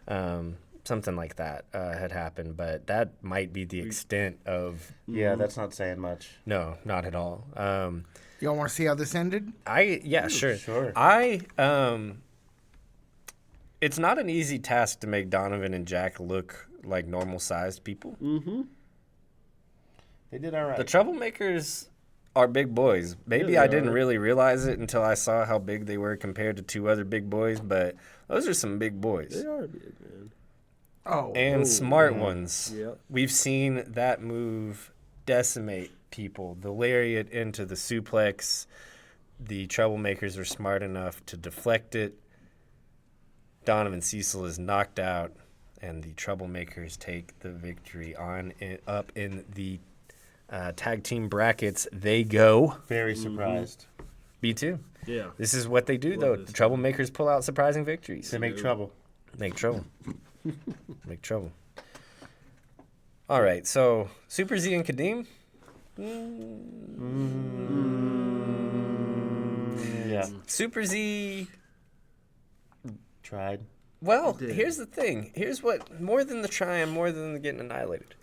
Some- something like that had happened, but that might be the extent of.
Yeah, that's not saying much.
No, not at all.
Y'all want to see how this ended?
Sure. It's not an easy task to make Donovan and Jack look like normal-sized people.
Mm-hmm.
They did all right.
The Troublemakers are big boys. Maybe
Yeah,
I
they
didn't
are.
really realize it until I saw how big they were compared to two other big boys, but those are some big boys.
They are big, man.
Oh,
And smart ones.
Yep.
We've seen that move decimate people. The lariat into the suplex. The Troublemakers are smart enough to deflect it. Donovan Cecil is knocked out, and the Troublemakers take the victory up in the tag team brackets. They go.
Very surprised.
Me too.
Yeah.
This is what they do, though. The Troublemakers pull out surprising victories.
They make trouble.
Make trouble. Make trouble. All right, so Super Z and Kadeem.
Yeah.
Super Z.
Tried.
Well, here's the thing. Here's what, more than the trying, more than the getting annihilated.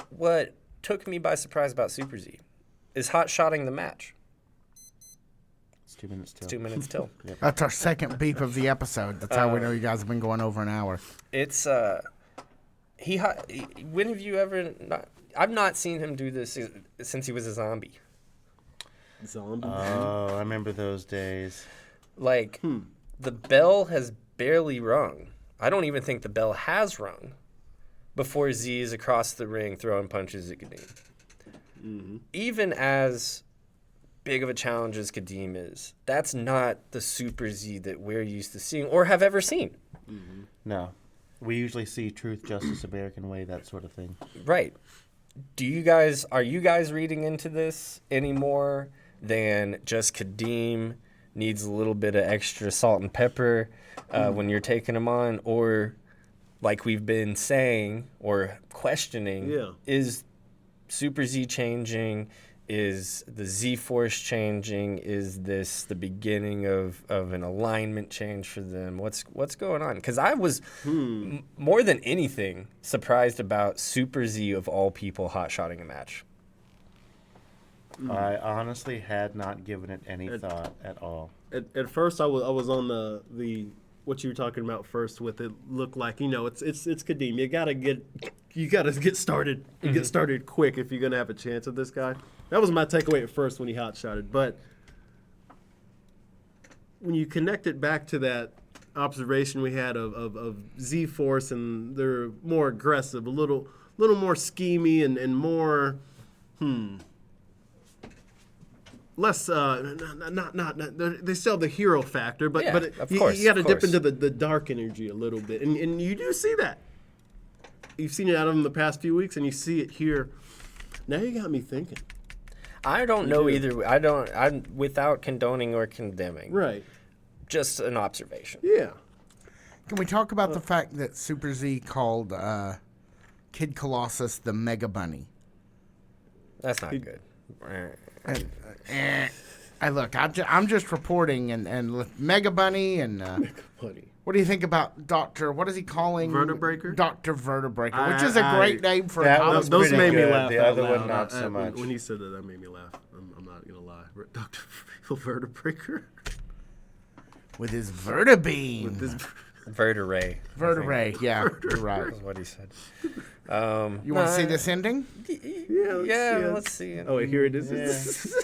What took me by surprise about Super Z is hot-shotting the match.
It's 2 minutes till.
It's 2 minutes till.
that's our second beep of the episode. That's how we know you guys have been going over an hour.
It's when have you ever not? I've not seen him do this since he was a zombie.
Zombie.
Oh, I remember those days.
Like the bell has barely rung. I don't even think the bell has rung before Z is across the ring throwing punches at Kadeem. Even as big of a challenge as Kadeem is, that's not the Super Z that we're used to seeing or have ever seen.
No. We usually see Truth, Justice, American Way, that sort of thing.
Right. Are you guys reading into this any more than just Kadeem needs a little bit of extra salt and pepper when you're taking him on? Or, like we've been saying or questioning, is Super Z changing? Is the Z-Force changing? Is this the beginning of an alignment change for them? What's going on? Because I was, more than anything, surprised about Super Z, of all people, hot-shotting a match.
I honestly had not given it any thought at all.
At first, I was on the what you were talking about first. With it looked like, it's Kadeem. You gotta get started. You get started quick if you're gonna have a chance with this guy. That was my takeaway at first when he hot-shotted. But when you connect it back to that observation we had of Z-Force, and they're more aggressive, a little more schemy and more less they still have the hero factor, but
Yeah,
but
of
you
course,
got to
of
dip
course.
into the dark energy a little bit, and you do see that. You've seen it out of him the past few weeks, and you see it here. Now you got me thinking.
I don't know either. I'm without condoning or condemning.
Right.
Just an observation.
Yeah.
Can we talk about the fact that Super Z called Kid Colossus the Mega Bunny?
That's not good.
I'm just reporting, and Mega Bunny and
Buddy.
what do you think about Dr. What is he calling?
Vertebraker?
Dr. Vertebraker, which is a great name for a
that
comic.
was
Those
pretty
made me
good.
laugh.
The
out
other one,
loud.
not so much.
When he said that made me laugh. I'm not gonna lie. Dr. Vertebraker.
with his vertebeam.
With this.
Vertebrae.
Vertebrae, yeah, you're right.
That's what he said.
You want to see this ending?
Yeah.
Let's see it.
Oh wait, here it is.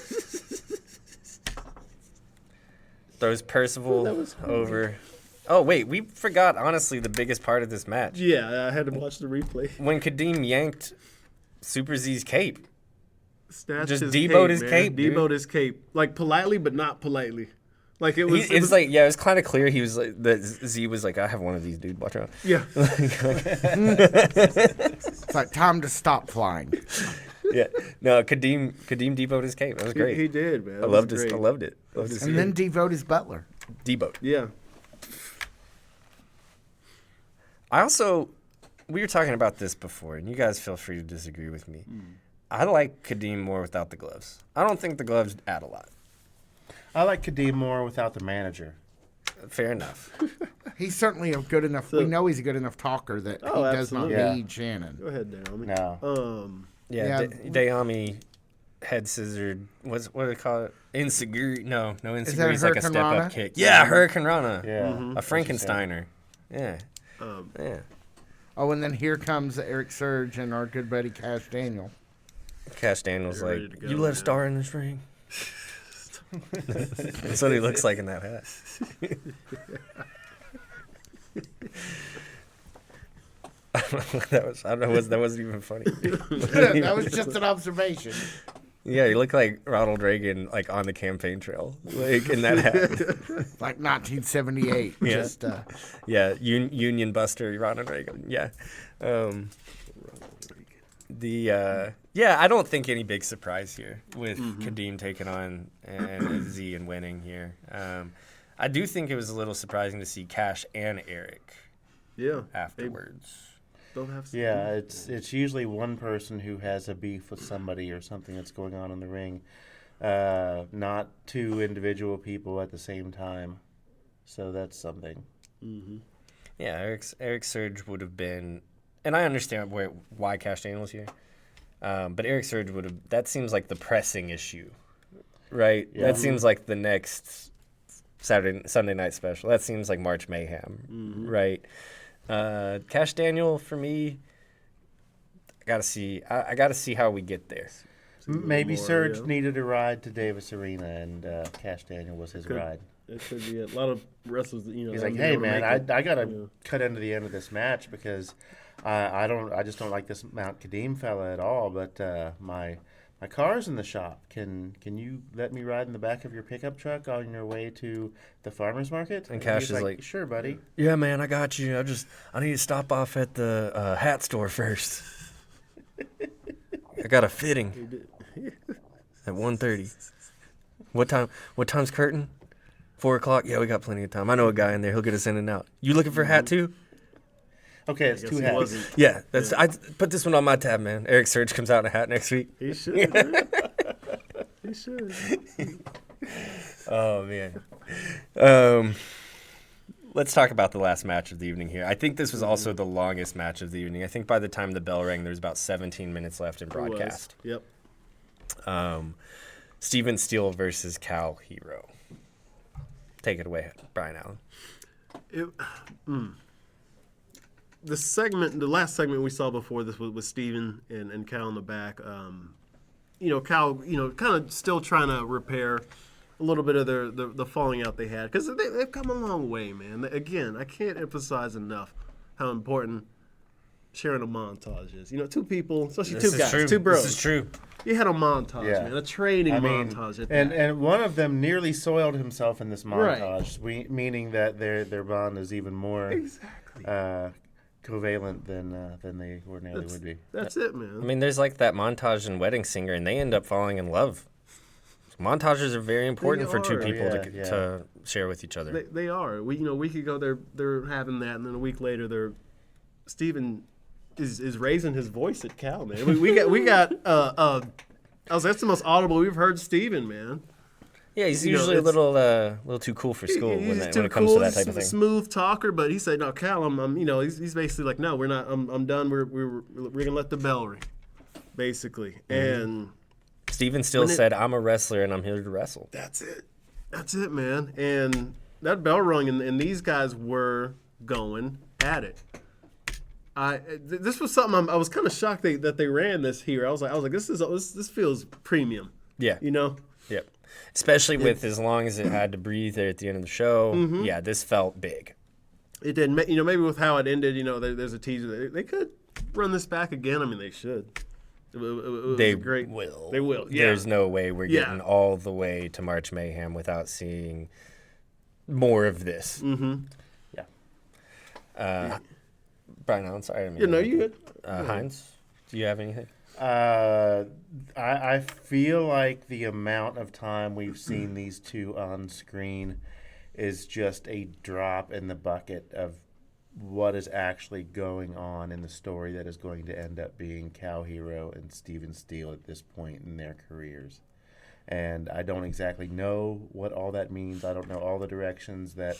Throws Percival over. Oh, wait, we forgot, honestly, the biggest part of this match.
Yeah, I had to watch the replay.
When Kadeem yanked Super Z's cape.
Snatched
Just
his
deboed his
man.
cape, dude.
Deboed his cape, like politely, but not politely. Like it was.
It was kind of clear he was like, that Z was like, I have one of these, dude, watch out.
Yeah.
It's like time to stop flying.
Yeah. No, Kadeem deboed his cape. That was great.
He did, man.
I loved it. I loved it.
And then devote his butler.
Deboed.
Yeah.
I also we were talking about this before, and you guys feel free to disagree with me. I like Kadeem more without the gloves. I don't think the gloves add a lot.
I like Kadeem more without the manager.
Fair enough.
He's certainly a good enough. We know he's a good enough talker that he does not
absolutely.
need Shannon.
Go ahead, Daryl.
No.
Yeah,
Yeah.
Dayami head scissored. What do they call it? Insecurity? No,
that
insecurity is like a
Hurricane
step
Rana?
up kick. Yeah, Hurricane Rana.
Yeah.
A Frankensteiner. Yeah. Yeah.
Oh, and then here comes Eric Surge and our good buddy Cash Daniel.
Cash Daniels
You're
like,
ready to go,
you let a
man."
star in this ring. That's what he looks like in that hat. I don't know what that was. I don't know. That wasn't even funny.
That was just an observation.
Yeah, you look like Ronald Reagan, like on the campaign trail, like in that hat.
Like 1978.
Yeah.
Just
Yeah, Union Buster, Ronald Reagan. Yeah. I don't think any big surprise here with Kadeem taking on Z and winning here. I do think it was a little surprising to see Cash and Eric
Yeah.
afterwards.
They'll have some
Yeah, it's usually one person who has a beef with somebody or something that's going on in the ring, not two individual people at the same time. So that's something.
Yeah, Eric Surge would have been, and I understand why Cash Daniel was here, but Eric Surge would have. That seems like the pressing issue, right?
Yeah.
That seems like the next Sunday night special. That seems like March Mayhem, right? Cash Daniel for me, I gotta see. I gotta see how we get there.
Maybe
more,
Surge
yeah.
needed a ride to Davis Arena, and Cash Daniel was his ride.
It could be a lot of wrestlers that,
He's
that
like,
wouldn't be
"Hey
able to
man,
make
I
it."
gotta cut into the end of this match because I just don't like this Mount Kadeem fella at all. But my car's in the shop. Can you let me ride in the back of your pickup truck on your way to the farmers market?"
And Cash
he's
is like,
"Sure, buddy."
Yeah, man, I got you. I need to stop off at the hat store first. I got a fitting at 1:30. What time's curtain? 4:00. Yeah, we got plenty of time. I know a guy in there. He'll get us in and out. You looking for a hat too?
Okay, it's
I guess
two
he
hats.
wasn't.
Yeah, I put this one on my tab, man. Eric Surge comes out in a hat next week.
He should. Dude. He should.
Oh man. Let's talk about the last match of the evening here. I think this was also the longest match of the evening. I think by the time the bell rang, there was about 17 minutes left in broadcast.
Yep.
Steven Steele versus Cal Hero. Take it away, Brian Allen.
The last segment we saw before this was with Steven and Cal in the back. Cal, kind of still trying to repair a little bit of the falling out they had because they've come a long way, man. Again, I can't emphasize enough how important sharing a montage is. Two people, especially two guys, two bros.
This is true.
You had a montage,
Yeah.
man, a training
I mean,
montage. At
and
that.
and one of them nearly soiled himself in this
Right.
montage, meaning that their bond is even more
Exactly.
covalent than they ordinarily would be.
That's it, man.
I mean, there's like that montage in Wedding Singer, and they end up falling in love. Montages are very important for two
are.
people
Yeah.
to share with each other.
They are. A week ago they're having that, and then a week later Steven is raising his voice at Cal, man. We got that's the most audible we've heard Steven, man.
Yeah, he's
You know,
usually a
it's-
little too cool for school
He's
when
too
it comes
cool.
to that type of
He's a
thing.
smooth talker, but he said, "No, Cal, I'm he's basically like, no, we're not. I'm done. We're gonna let the bell ring, basically." And
Steven still said, "I'm a wrestler and I'm here to wrestle."
that's it, man. And that bell rung, and these guys were going at it. This was something I was kind of shocked that they ran this here. I was like, this feels premium.
Yeah. Yep. Especially with as long as it had to breathe there at the end of the show. Yeah, this felt big.
It did. Maybe with how it ended, there's a teaser. They could run this back again. I mean, they should. It was
They
great.
will.
They will. Yeah.
There's no way we're getting all the way to March Mayhem without seeing more of this.
Yeah.
Brian Allen, sorry.
You good.
Hines, do you have anything?
I feel like the amount of time we've seen these two on screen is just a drop in the bucket of what is actually going on in the story that is going to end up being Cal Hero and Steven Steele at this point in their careers. And I don't exactly know what all that means. I don't know all the directions that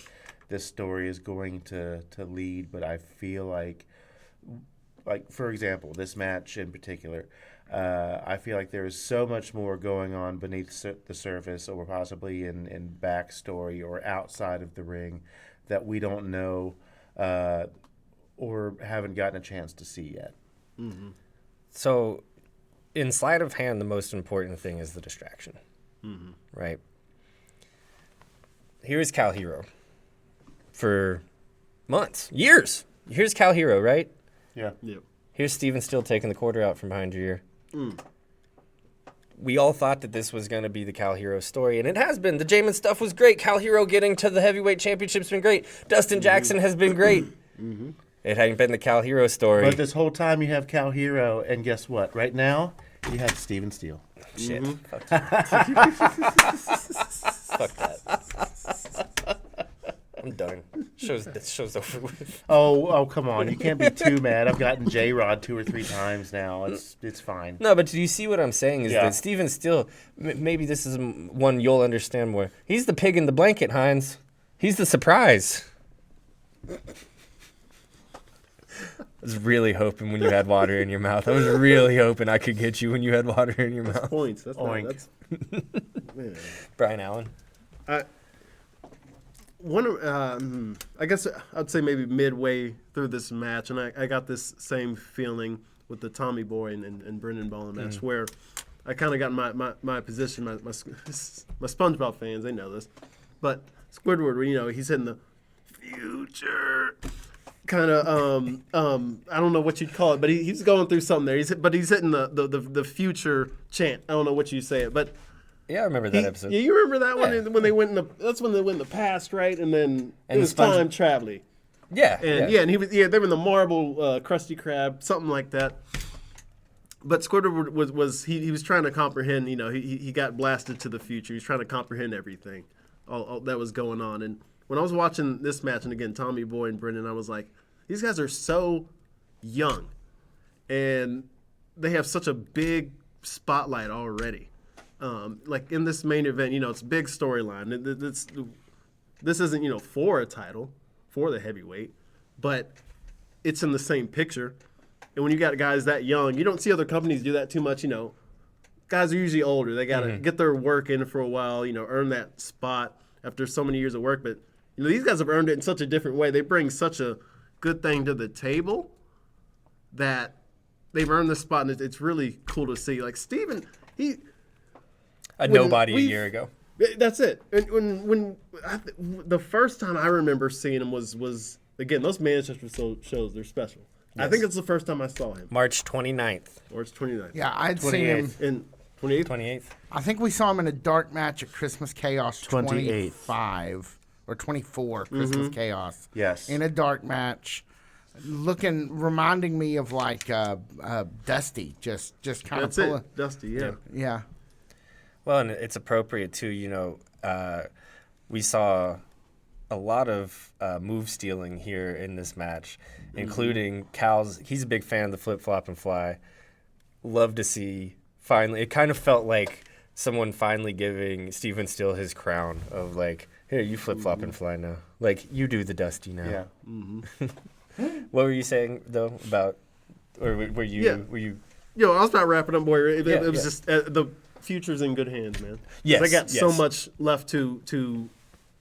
this story is going to lead, but I feel like for example, this match in particular, I feel like there is so much more going on beneath the surface, or possibly in backstory or outside of the ring, that we don't know or haven't gotten a chance to see yet.
Mm-hmm. So, in sleight of hand, the most important thing is the distraction, right? Here's Cal Hero for months, years. Here's Cal Hero, right?
Yeah.
Yep.
Here's Steven Steele taking the quarter out from behind your ear. We all thought that this was going to be the Cal Hero story, and it has been. The Jamin stuff was great. Cal Hero getting to the heavyweight championship's been great. Dustin Jackson has been great. It hadn't been the Cal Hero story.
But this whole time you have Cal Hero, and guess what? Right now, you have Steven Steele.
Shit. Fuck that. I'm done. Show's over with.
Oh, come on. You can't be too mad. I've gotten J-Rod 2 or 3 times now. It's fine.
No, but do you see what I'm saying? Is
Yeah.
that Steven Steele, maybe this is one you'll understand more. He's the pig in the blanket, Hines. He's the surprise. I was really hoping when you had water in your mouth. I was really hoping I could get you when you had water in your mouth.
Points. That's not,
Oink.
that's man.
Brian Allen.
I guess I'd say maybe midway through this match, and I got this same feeling with the Tommy Boy and Brendan Ballin match, where I kind of got my position. My SpongeBob fans, they know this, but Squidward, he's hitting the future kind of I don't know what you'd call it, but he's going through something there. He's hitting the future chant. I don't know what you say it, but.
Yeah, I remember that episode.
Yeah, you remember that one when they went in that's when they went in the past, right? And then it was time traveling.
Yeah,
And he was they were in the marble Krusty Krab, something like that. But Squidward was trying to comprehend. He got blasted to the future. He was trying to comprehend everything, all that was going on. And when I was watching this match, and again Tommy Boy and Brendan, I was like, these guys are so young, and they have such a big spotlight already. Like in this main event, it's a big storyline. This isn't, for a title, for the heavyweight, but it's in the same picture. And when you got guys that young, you don't see other companies do that too much. Guys are usually older. They got to get their work in for a while, earn that spot after so many years of work. But, these guys have earned it in such a different way. They bring such a good thing to the table that they've earned the spot, and it's really cool to see. Like Steven,
nobody a year ago.
That's it. And when the first time I remember seeing him was again, those Manchester shows, they're special. Yes. I think it's the first time I saw him.
March 29th.
March 29th.
Yeah, I'd seen him.
In 28th?
28th.
I think we saw him in a dark match at Christmas Chaos
28th.
25 or 24 Christmas Chaos.
Yes.
In a dark match. Reminding me of like Dusty, just kind of
That's it, Dusty, yeah.
Yeah.
Well, and it's appropriate too. We saw a lot of move stealing here in this match, including Cal's. He's a big fan of the flip flop and fly. Love to see finally. It kind of felt like someone finally giving Steven Steele his crown of like, here, you flip flop and fly now. Like you do the Dusty now.
Yeah.
What were you saying though about, or were you?
Yeah.
Were you?
I was about wrapping up, boy. It was
Yeah.
just the future's in good hands, man.
Yes,
They got so
yes.
much left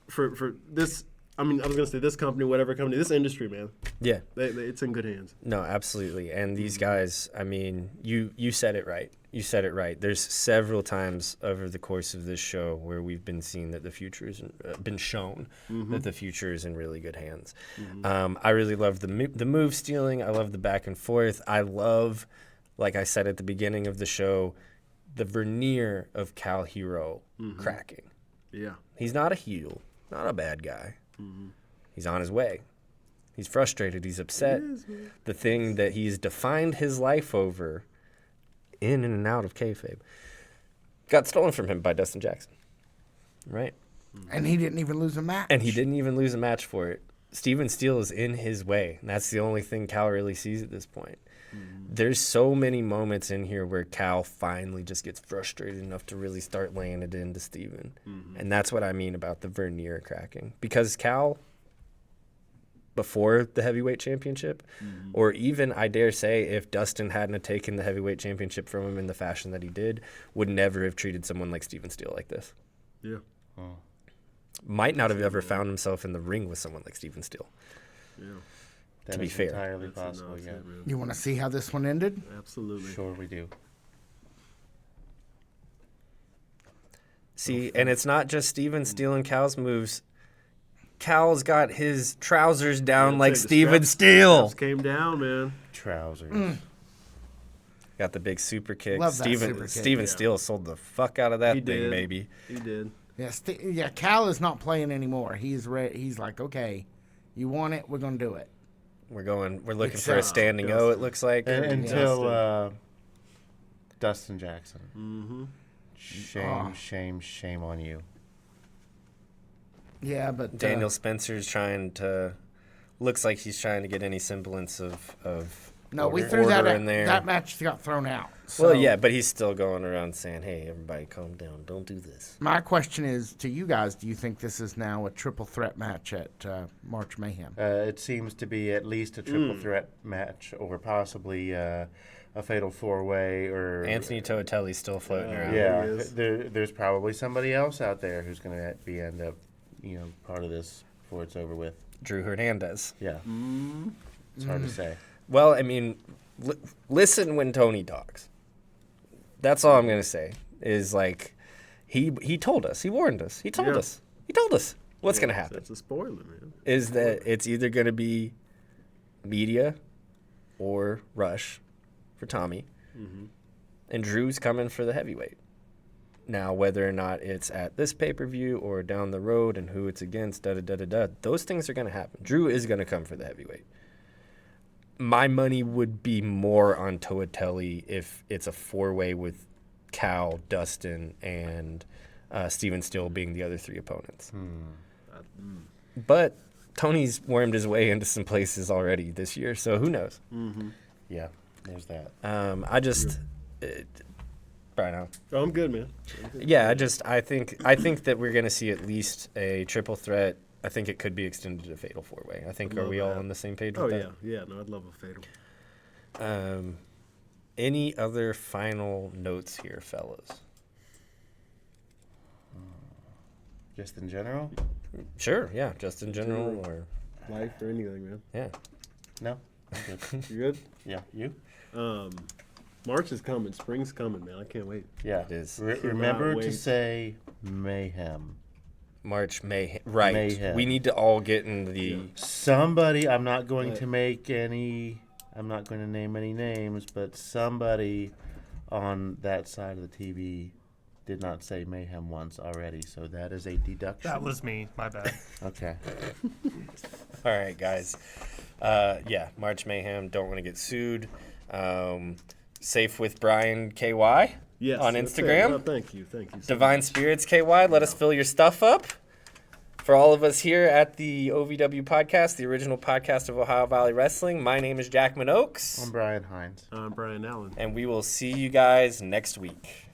for this. I mean, I was gonna say this company, whatever company, this industry, man.
Yeah.
It's in good hands.
No, absolutely. And these guys, I mean, you said it right. You said it right. There's several times over the course of this show where we've been seeing that the future is been shown that the future is in really good hands. I really love the move stealing. I love the back and forth. I love, like I said at the beginning of the show, the veneer of Cal Hero cracking.
Yeah.
He's not a heel, not a bad guy. He's on his way. He's frustrated. He's upset. The thing that he's defined his life over, in and out of kayfabe, got stolen from him by Dustin Jackson. Right?
And he didn't even lose a match.
And he didn't even lose a match for it. Steven Steele is in his way. And that's the only thing Cal really sees at this point. There's so many moments in here where Cal finally just gets frustrated enough to really start laying it into Steven. And that's what I mean about the Vernier cracking. Because Cal, before the heavyweight championship, or even, I dare say, if Dustin hadn't have taken the heavyweight championship from him in the fashion that he did, would never have treated someone like Steven Steele like this.
Yeah.
Might not have ever found himself in the ring with someone like Steven Steele.
Yeah.
To be fair.
Entirely
That's
possible,
enough,
yeah.
man.
You want to see how this one ended?
Absolutely.
Sure we do.
See, and it's not just Steven stealing Cal's moves. Cal's got his trousers down
Yeah,
like
the
Steven
straps-
Steele.
straps came down, man.
Trousers.
Got the big super kick.
Love that
Steven
super kick.
Steven
Yeah.
Steele sold the fuck out of that
He
thing,
did.
baby.
He did.
Yeah, Cal is not playing anymore. He's He's like, okay, you want it, we're gonna do it.
We're looking for a
Except
standing O, it looks like.
Until Dustin Jackson.
Mm-hmm.
Shame on you.
Yeah, but
Daniel Spencer's looks like he's trying to get any semblance of
no, we
order
threw that
in there.
That match got thrown out. So
Well, yeah, but he's still going around saying, "Hey, everybody, calm down. Don't do this."
my question is to you guys: do you think this is now a triple threat match at March Mayhem?
It seems to be at least a triple threat match, or possibly a fatal four-way, or
Anthony Toatelli's still floating around.
Yeah,
He is.
there's probably somebody else out there who's going to end up, part of this before it's over with.
Drew Hernandez.
Yeah, it's hard to say.
Well, I mean, listen when Tony talks. That's all I'm gonna say. Is like, he told us, he warned us, he told
Yeah.
us, he told us what's gonna happen.
That's a spoiler, man.
Is that it's either gonna be media or Rush for Tommy, and Drew's coming for the heavyweight. Now, whether or not it's at this pay-per-view or down the road and who it's against, those things are going to happen. Drew is going to come for the heavyweight. My money would be more on Toatelli if it's a four-way with Cal, Dustin, and Steven Steele being the other three opponents. But Tony's wormed his way into some places already this year, so who knows?
Yeah, there's that.
Brian,
Oh, I'm good, man.
yeah, I think that we're gonna see at least a triple threat. I think it could be extended to fatal four-way. I think, are
Love
we all
that.
on the same page
Oh,
with
yeah. Yeah, no, I'd love a fatal.
that? Any other final notes here, fellas?
Just in general?
Sure, yeah, just in general, or
Life or anything, man.
yeah.
No. I'm good.
You good?
Yeah, you?
March is coming. Spring's coming, man. I can't wait.
Yeah.
It is.
Remember to
wait.
say mayhem.
March Mayhem. Right.
Mayhem.
We need to all get in the.
Somebody, I'm not going to name any names, but somebody on that side of the TV did not say mayhem once already, so that is a deduction.
That was me. My bad.
Okay.
All right, guys. Yeah, March Mayhem. Don't want to get sued. Safe with Brian KY
Yes.
on
that's it.
Instagram.
Oh, thank you. Thank you. so
Divine
much.
Spirits KY. Let us fill your stuff up. For all of us here at the OVW podcast, the original podcast of Ohio Valley Wrestling, my name is Jack Minoaks,
I'm Brian Hines.
I'm Brian Allen.
and we will see you guys next week.